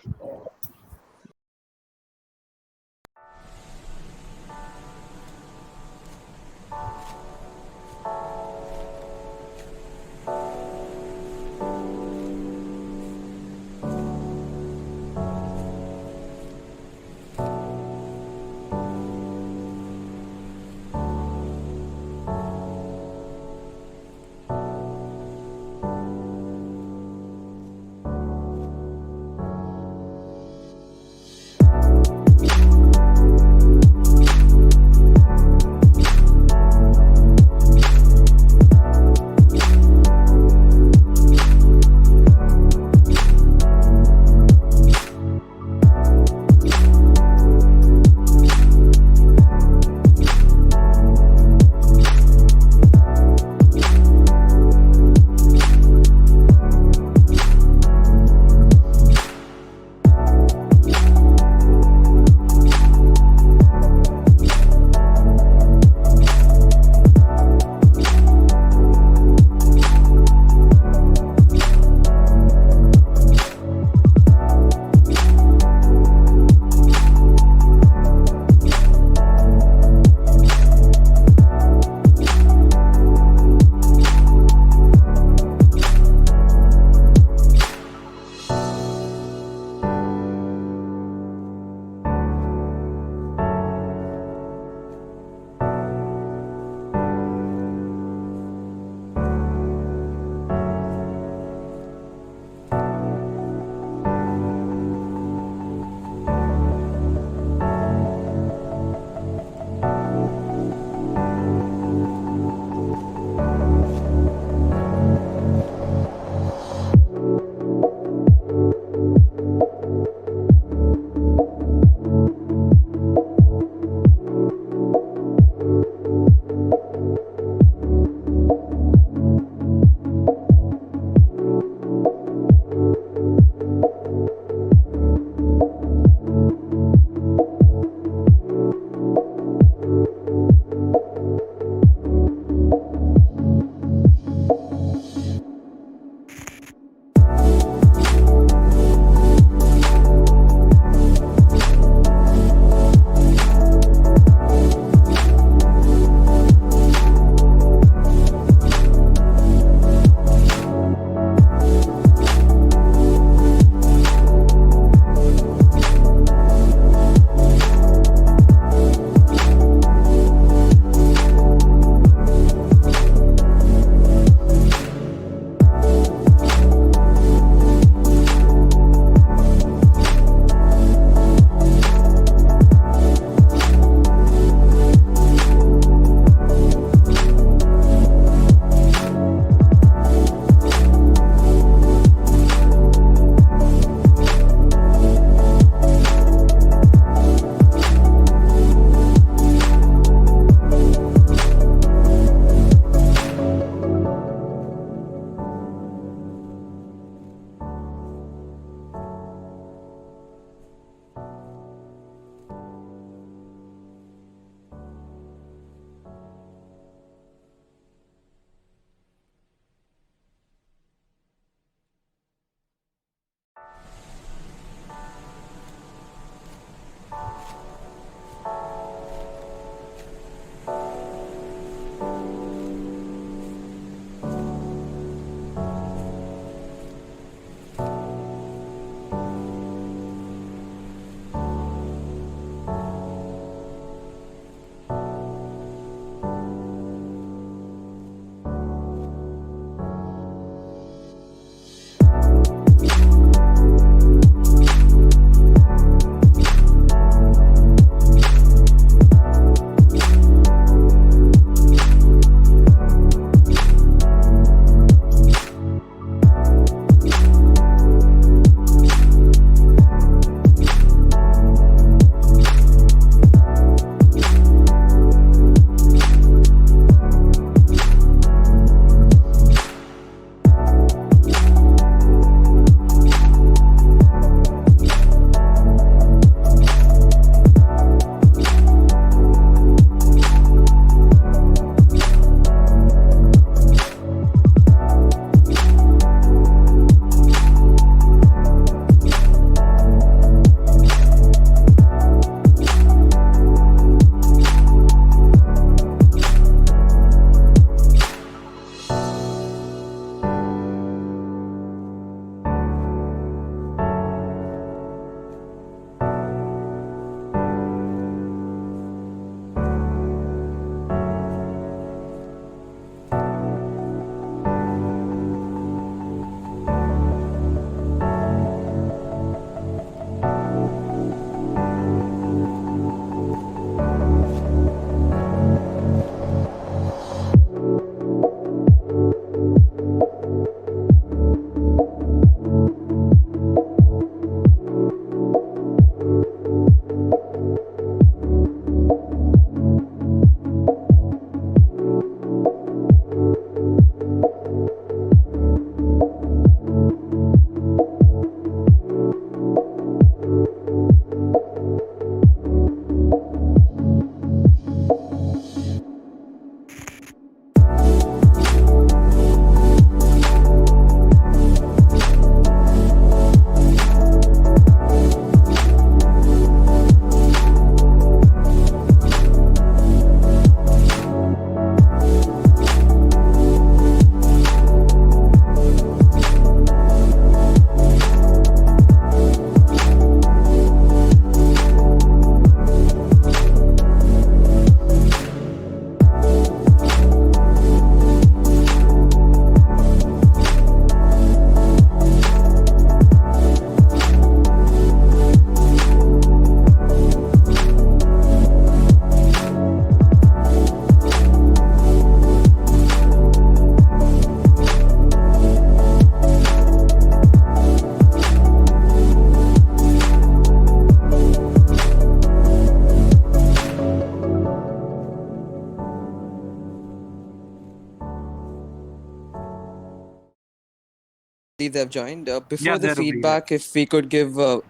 believe they've joined. Before Yeah, the they're feedback, if we could give a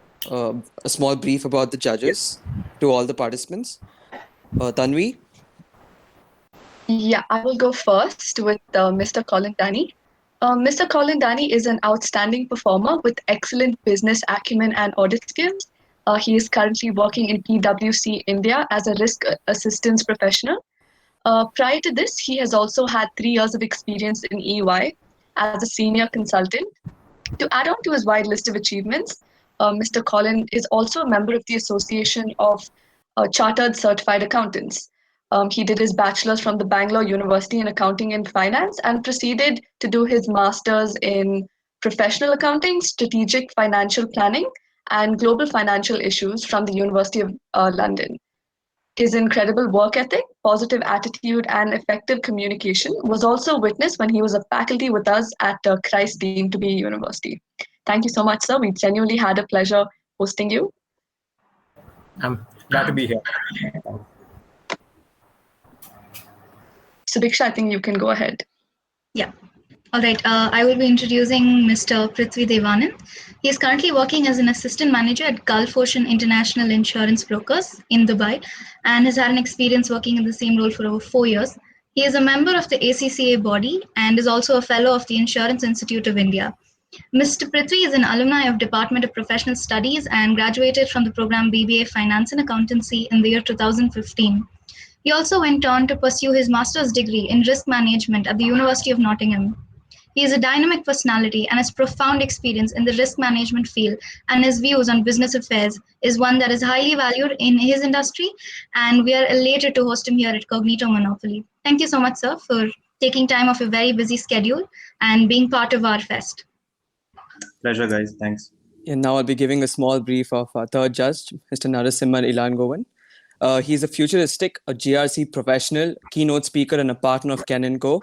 small brief about the judges to all the participants. Tanvi? Yeah, I will go first with Mr. Colin Danny. Mr. Colin Danny is an outstanding performer with excellent business acumen and audit skills. He is currently working in PwC India as a risk assistance professional. Prior to this, he has also had 3 years of experience in EY as a senior consultant. To add on to his wide list of achievements, Mr. Colin is also a member of the Association of Chartered Certified Accountants. He did his bachelor's from the Bangalore University in Accounting and Finance and proceeded to do his master's in Professional Accounting, Strategic Financial Planning, and Global Financial Issues from the University of London. His incredible work ethic, positive attitude, and effective communication was also witnessed when he was a faculty with us at Christ Deemed to be University. Thank you so much, sir. We genuinely had a pleasure hosting you. I'm glad to be here. Subiksha, I think you can go ahead. Yeah. All right. I will be introducing Mr. Prithvi Devanand. He is currently working as an assistant manager at Gulf Ocean International Insurance Brokers in Dubai and has had an experience working in the same role for over 4 years. He is a member of the ACCA body and is also a fellow of the Insurance Institute of India. Mr. Prithvi is an alumni of Department of Professional Studies and graduated from the program BBA Finance and Accountancy in the year 2015. He also went on to pursue his master's degree in risk management at the University of Nottingham. He is a dynamic personality and has profound experience in the risk management field, and his views on business affairs is one that is highly valued in his industry, and we are elated to host him here at Cognito Monopoly. Thank you so much, sir, for taking time off your very busy schedule and being part of our fest. Pleasure, guys. Thanks. And now I'll be giving a small brief of our third judge, Mr. Narasimhan Ilangovan. He's a futuristic, a GRC professional, keynote speaker, and a partner of Ken & Co.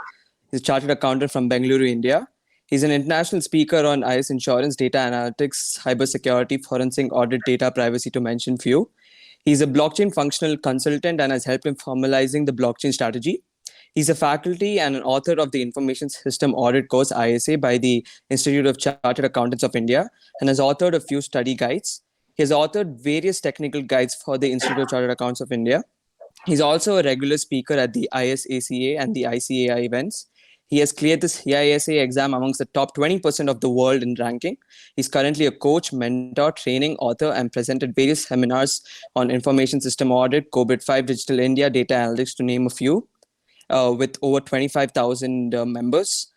He's a chartered accountant from Bengaluru, India. He's an international speaker on IS insurance, data analytics, cybersecurity, forensic audit, data privacy, to mention few. He's a blockchain functional consultant and has helped in formalizing the blockchain strategy. He's a faculty and an author of the Information System Audit course, ISA, by the Institute of Chartered Accountants of India, and has authored a few study guides. He has authored various technical guides for the Institute of Chartered Accountants of India. He's also a regular speaker at the ISACA and the ICAI events. He has cleared the CISA exam amongst the top 20% of the world in ranking. He's currently a coach, mentor, training, author, and presented various seminars on information system audit, COVID-5, Digital India, data analytics, to name a few, with over 25,000 members.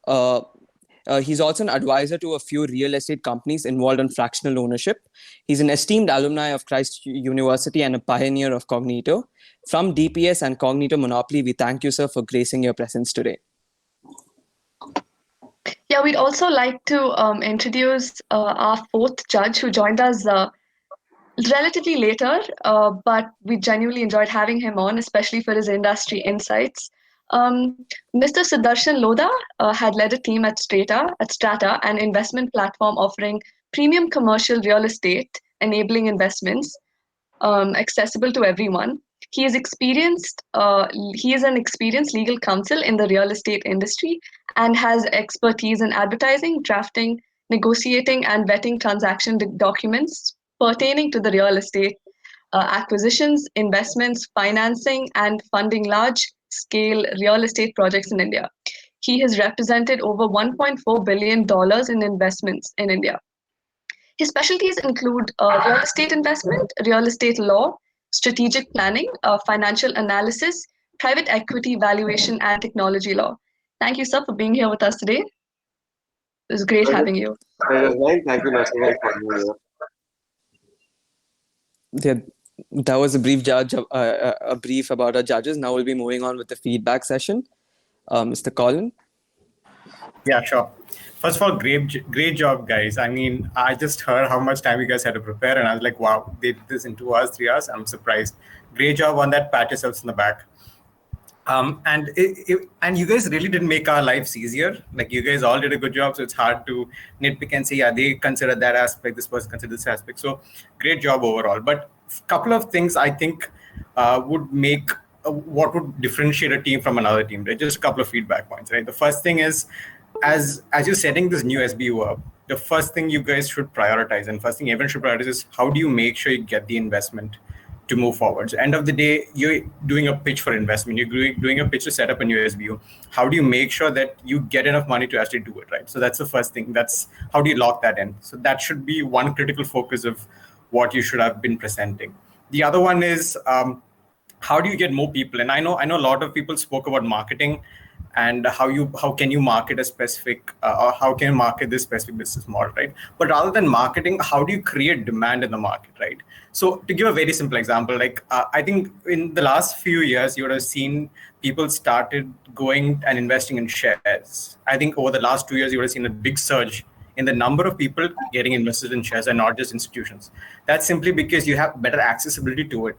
He's also an advisor to a few real estate companies involved in fractional ownership. He's an esteemed alumni of Christ University and a pioneer of Cognito. From DPS and Cognito Monopoly, we thank you, sir, for gracing your presence today. Yeah, we'd also like to introduce our fourth judge who joined us relatively later, but we genuinely enjoyed having him on, especially for his industry insights. Mr. Sudarshan Lodha had led a team at Strata, an investment platform offering premium commercial real estate, enabling investments accessible to everyone. He is experienced. He is an experienced legal counsel in the real estate industry and has expertise in advertising, drafting, negotiating, and vetting transaction documents pertaining to the real estate acquisitions, investments, financing, and funding large-scale real estate projects in India. He has represented over $1.4 billion in investments in India. His specialties include real estate investment, real estate law, strategic planning, financial analysis, private equity valuation, and technology law. Thank you, sir, for being here with us today. It was great having you. Thank you, Narasimhan, for being here. Yeah, that was a brief brief about our judges. Now we'll be moving on with the feedback session. Mr. Colin. Yeah, sure. First of all, great job, guys. I mean, I just heard how much time you guys had to prepare, and I was like, wow, they did this in 2 hours, 3 hours. I'm surprised. Great job on that. Pat yourselves in the back. And you guys really didn't make our lives easier. Like, you guys all did a good job, so it's hard to nitpick and say, yeah, they consider that aspect, this person considered this aspect. So great job overall. But a couple of things I think would make what would differentiate a team from another team, right? Just a couple of feedback points, right? The first thing is, as you're setting this new SBU up, the first thing you guys should prioritize, and first thing everyone should prioritize, is how do you make sure you get the investment to move forward. So end of the day, you're doing a pitch for investment. You're doing a pitch to set up a new SBU. How do you make sure that you get enough money to actually do it, right? So that's the first thing. That's how do you lock that in? So that should be one critical focus of what you should have been presenting. The other one is how do you get more people? And I know a lot of people spoke about marketing and how can you market a specific or how can you market this specific business model, right? But rather than marketing, how do you create demand in the market, right? So to give a very simple example, like I think in the last few years, you would have seen people started going and investing in shares. I think over the last 2 years, you would have seen a big surge in the number of people getting invested in shares and not just institutions. That's simply because you have better accessibility to it.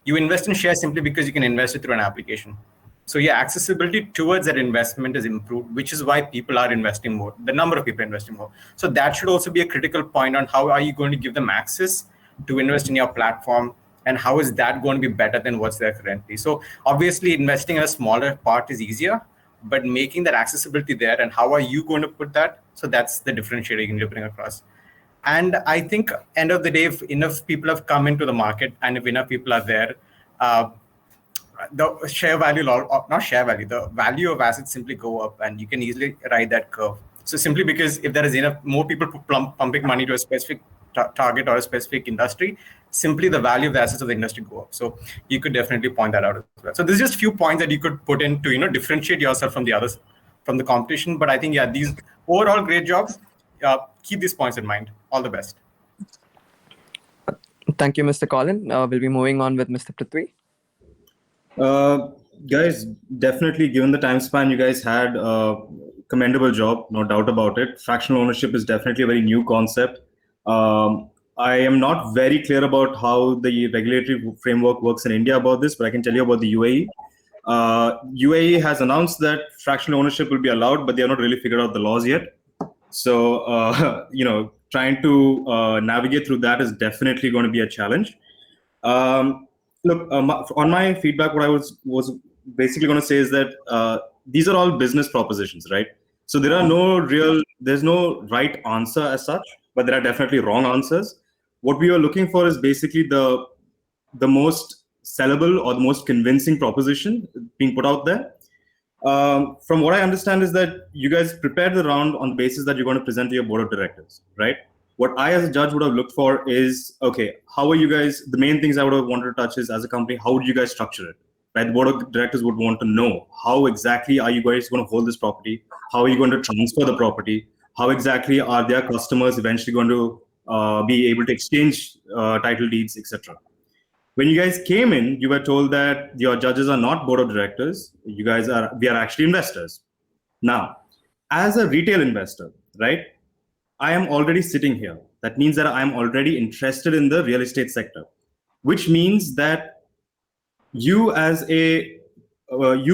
You invest in shares simply because you can invest it through an application. So yeah, accessibility towards that investment is improved, which is why people are investing more, the number of people investing more. So that should also be a critical point on how are you going to give them access to invest in your platform, and how is that going to be better than what's there currently. So obviously investing in a smaller part is easier, but making that accessibility there, and how are you going to put that? So that's the differentiator you can bring across. And I think end of the day, if enough people have come into the market and if enough people are there, the share value, not share value, the value of assets simply go up, and you can easily ride that curve. So simply because if there is enough more people pumping money to a specific target or a specific industry, simply the value of the assets of the industry go up. So you could definitely point that out as well. So there's just a few points that you could put in to differentiate yourself from the others, from the competition. But I think these overall great jobs. Keep these points in mind. All the best. Thank you, Mr. Colin. We'll be moving on with Mr. Prithvi. Guys, definitely given the time span, you guys had a commendable job, no doubt about it. Fractional ownership is definitely a very new concept. I am not very clear about how the regulatory framework works in India about this, but I can tell you about the UAE. UAE has announced that fractional ownership will be allowed, but they have not really figured out the laws yet. So, trying to navigate through that is definitely going to be a challenge. Look, on my feedback, what I was basically going to say is that these are all business propositions, right? So there's no right answer as such, but there are definitely wrong answers. What we are looking for is basically the most sellable or the most convincing proposition being put out there. From what I understand is that you guys prepared the round on the basis that you're going to present to your board of directors, right? What I as a judge would have looked for is, okay, how are you guys, the main things I would have wanted to touch is, as a company, how would you guys structure it, right? The board of directors would want to know how exactly are you guys going to hold this property? How are you going to transfer the property? How exactly are their customers eventually going to be able to exchange title deeds, etc.? When you guys came in, you were told that your judges are not board of directors. We are actually investors. Now, as a retail investor, right, I am already sitting here. That means that I'm already interested in the real estate sector, which means that you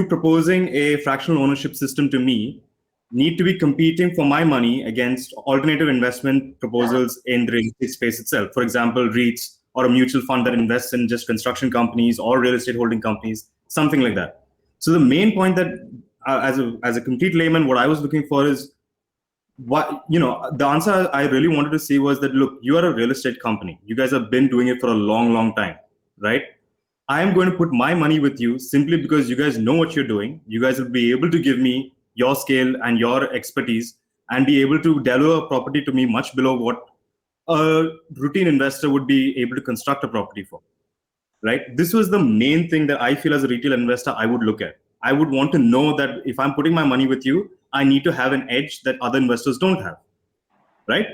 proposing a fractional ownership system to me need to be competing for my money against alternative investment proposals in the real estate space itself. For example, REITs, or a mutual fund that invests in just construction companies or real estate holding companies, something like that. So the main point that, as a complete layman, what I was looking for is, the answer I really wanted to see was that, look, you are a real estate company. You guys have been doing it for a long, long time, right? I am going to put my money with you simply because you guys know what you're doing. You guys will be able to give me your scale and your expertise and be able to deliver a property to me much below what a routine investor would be able to construct a property for, right? This was the main thing that I feel as a retail investor I would look at. I would want to know that if I'm putting my money with you, I need to have an edge that other investors don't have, right?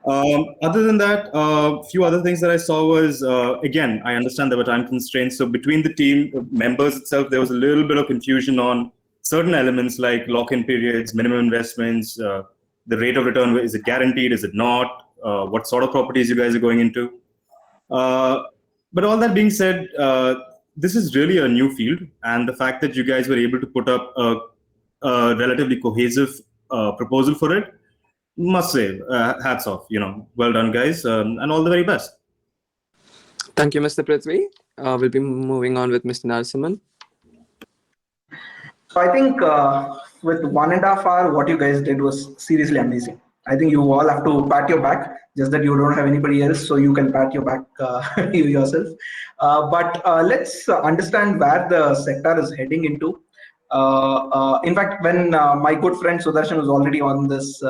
Other than that, a few other things that I saw was, again, I understand there were time constraints. So between the team members itself, there was a little bit of confusion on certain elements like lock-in periods, minimum investments, the rate of return, is it guaranteed, is it not? What sort of properties you guys are going into. But all that being said, this is really a new field. And the fact that you guys were able to put up a relatively cohesive proposal for it, must say, hats off, well done, guys, and all the very best. Thank you, Mr. Prithvi. We'll be moving on with Mr. Narasimhan. So I think with 1.5 hours, what you guys did was seriously amazing. I think you all have to pat your back, just that you don't have anybody else, so you can pat your back you yourself. But let's understand where the sector is heading into. In fact, when my good friend Sudarshan was already on this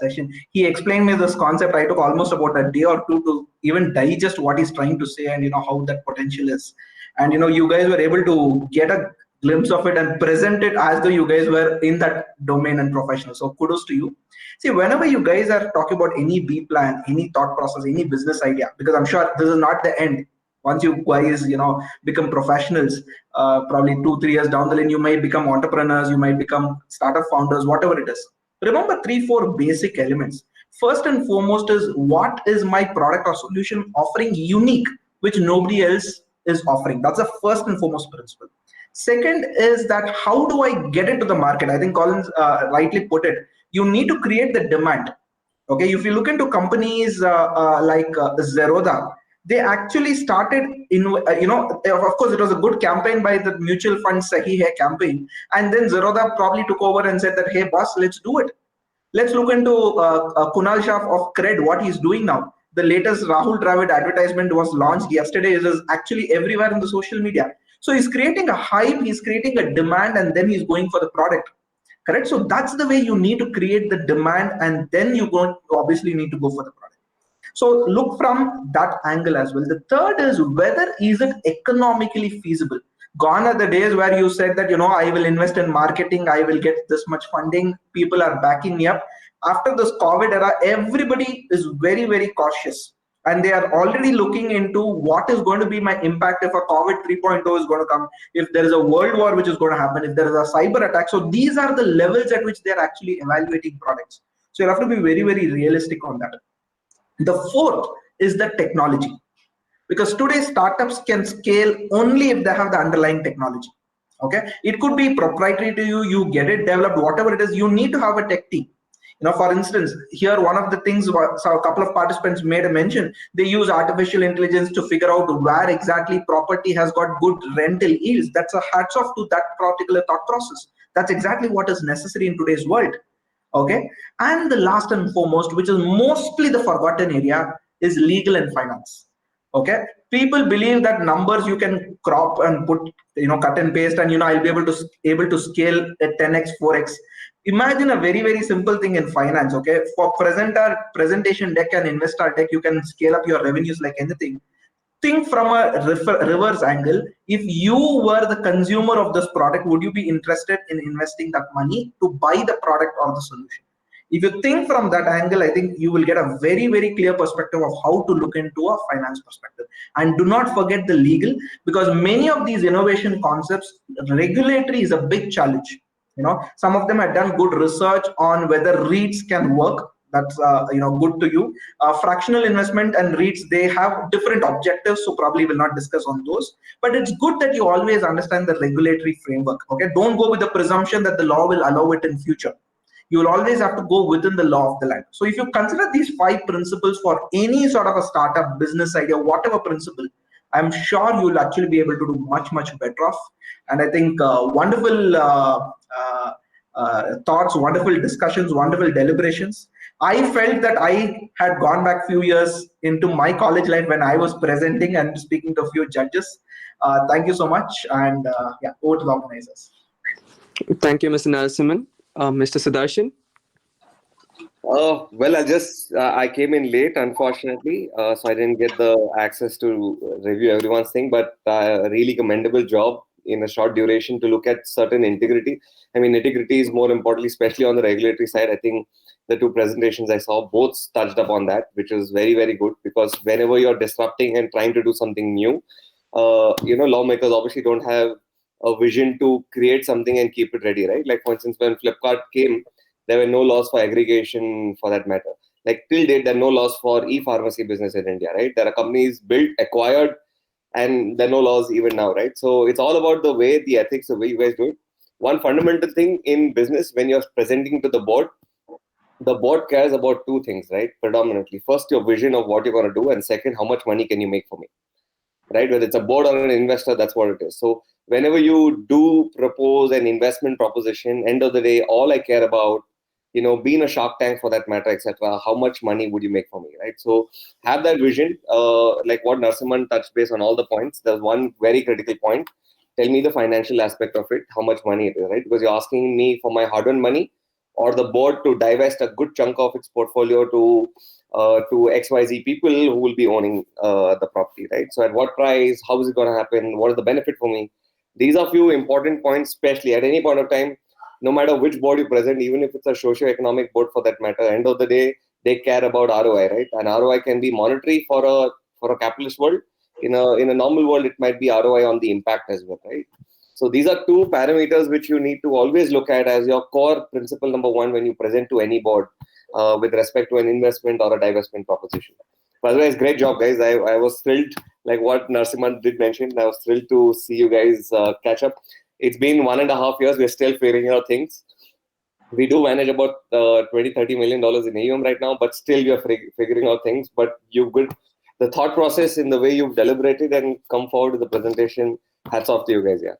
session, he explained me this concept. I took almost about a day or two to even digest what he's trying to say and how that potential is. And you guys were able to get a glimpse of it and present it as though you guys were in that domain and professional. So kudos to you. See, whenever you guys are talking about any B plan, any thought process, any business idea, because I'm sure this is not the end. Once you guys, become professionals, probably 2-3 years down the line, you might become entrepreneurs, you might become startup founders, whatever it is. Remember 3-4 basic elements. First and foremost is, what is my product or solution offering unique, which nobody else is offering? That's the first and foremost principle. Second is that how do I get into the market? I think Collins rightly put it. You need to create the demand. Okay, if you look into companies like Zerodha, they actually started of course it was a good campaign by the mutual fund Sahi Hai campaign, and then Zerodha probably took over and said that, hey boss, let's do it. Let's look into Kunal Shah of Cred, what he's doing now. The latest Rahul Dravid advertisement was launched yesterday. It is actually everywhere in the social media. So he's creating a hype, he's creating a demand, and then he's going for the product. Correct? So that's the way you need to create the demand, and then you obviously need to go for the product. So look from that angle as well. The third is, whether is it economically feasible? Gone are the days where you said that, I will invest in marketing, I will get this much funding, people are backing me up. After this COVID era, everybody is very, very cautious. And they are already looking into what is going to be my impact if a COVID 3.0 is going to come, if there is a world war which is going to happen, if there is a cyber attack. So these are the levels at which they are actually evaluating products. So you have to be very, very realistic on that. The fourth is the technology. Because today startups can scale only if they have the underlying technology. Okay, it could be proprietary to you, you get it developed, whatever it is, you need to have a tech team. For instance, here one of the things, so a couple of participants made a mention, they use artificial intelligence to figure out where exactly property has got good rental yields. That's a hats off to that particular thought process. That's exactly what is necessary in today's world. Okay, and the last and foremost, which is mostly the forgotten area, is legal and finance. Okay, people believe that numbers you can crop and put, cut and paste, and I'll be able to scale at 10x, 4x. Imagine a very, very simple thing in finance. Okay, for presentation deck and investor deck, you can scale up your revenues like anything. Think from a reverse angle. If you were the consumer of this product, would you be interested in investing that money to buy the product or the solution? If you think from that angle, I think you will get a very, very clear perspective of how to look into a finance perspective. And do not forget the legal, because many of these innovation concepts, regulatory is a big challenge. Some of them have done good research on whether REITs can work. That's good to you. Fractional investment and REITs, they have different objectives, so probably will not discuss on those. But it's good that you always understand the regulatory framework. Okay, don't go with the presumption that the law will allow it in future. You will always have to go within the law of the land. So if you consider these 5 principles for any sort of a startup, business idea, whatever principle, I'm sure you will actually be able to do much, much better off. And I think wonderful thoughts, wonderful discussions, wonderful deliberations. I felt that I had gone back few years into my college life when I was presenting and speaking to a few judges. Thank you so much. And over to the organizers. Thank you, Mr. Narasimhan. Mr. Sudarshan? Well, I came in late, unfortunately, so I didn't get the access to review everyone's thing, but a really commendable job in a short duration to look at certain integrity. I mean, integrity is more importantly, especially on the regulatory side. I think the 2 presentations I saw both touched upon that, which is very, very good, because whenever you're disrupting and trying to do something new, lawmakers obviously don't have a vision to create something and keep it ready, right? Like, for instance, when Flipkart came, there were no laws for aggregation for that matter. Like, till date, there are no laws for e-pharmacy business in India, right? There are companies built, acquired, and there are no laws even now, right? So it's all about the way, the ethics, the way you guys do it. One fundamental thing in business, when you're presenting to the board cares about 2 things, right? Predominantly. First, your vision of what you're going to do, and second, how much money can you make for me? right? Whether it's a board or an investor, that's what it is. So whenever you do propose an investment proposition, end of the day, all I care about, being a Shark Tank for that matter, etc. How much money would you make for me, right? So have that vision, like what Narasimhan touched base on all the points. There's one very critical point. Tell me the financial aspect of it, how much money it is, right? Because you're asking me for my hard-earned money or the board to divest a good chunk of its portfolio to XYZ people who will be owning the property, right? So at what price, how is it going to happen? What is the benefit for me? These are few important points, especially at any point of time, no matter which board you present, even if it's a socio-economic board for that matter, end of the day, they care about ROI, right? And ROI can be monetary for a capitalist world. In a normal world, it might be ROI on the impact as well, right? So these are two parameters which you need to always look at as your core principle number one when you present to any board with respect to an investment or a divestment proposition. Otherwise, great job, guys. I was thrilled, like what Narasimhan did mention. I was thrilled to see you guys catch up. It's been 1.5 years. We're still figuring out things. We do manage about $20-30 million in AUM right now, but still we are figuring out things. But the thought process in the way you've deliberated and come forward with the presentation, hats off to you guys. Yeah.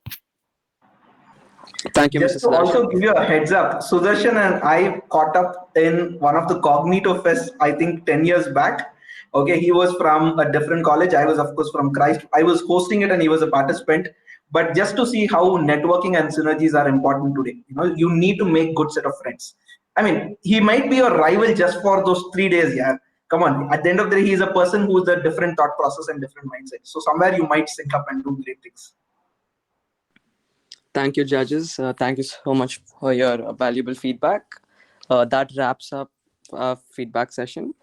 Thank you, Just Mr. to also Slasher. give you a heads up, Sudarshan and I caught up in one of the Cognito Fest, I think 10 years back. Okay, he was from a different college. I was, of course, from Christ. I was hosting it and he was a participant. But just to see how networking and synergies are important today, you need to make good set of friends. I mean, he might be your rival just for those 3 days. Yeah, come on. At the end of the day, he's a person who's a different thought process and different mindset. So somewhere you might sync up and do great things. Thank you, judges. Thank you so much for your valuable feedback. That wraps up our feedback session.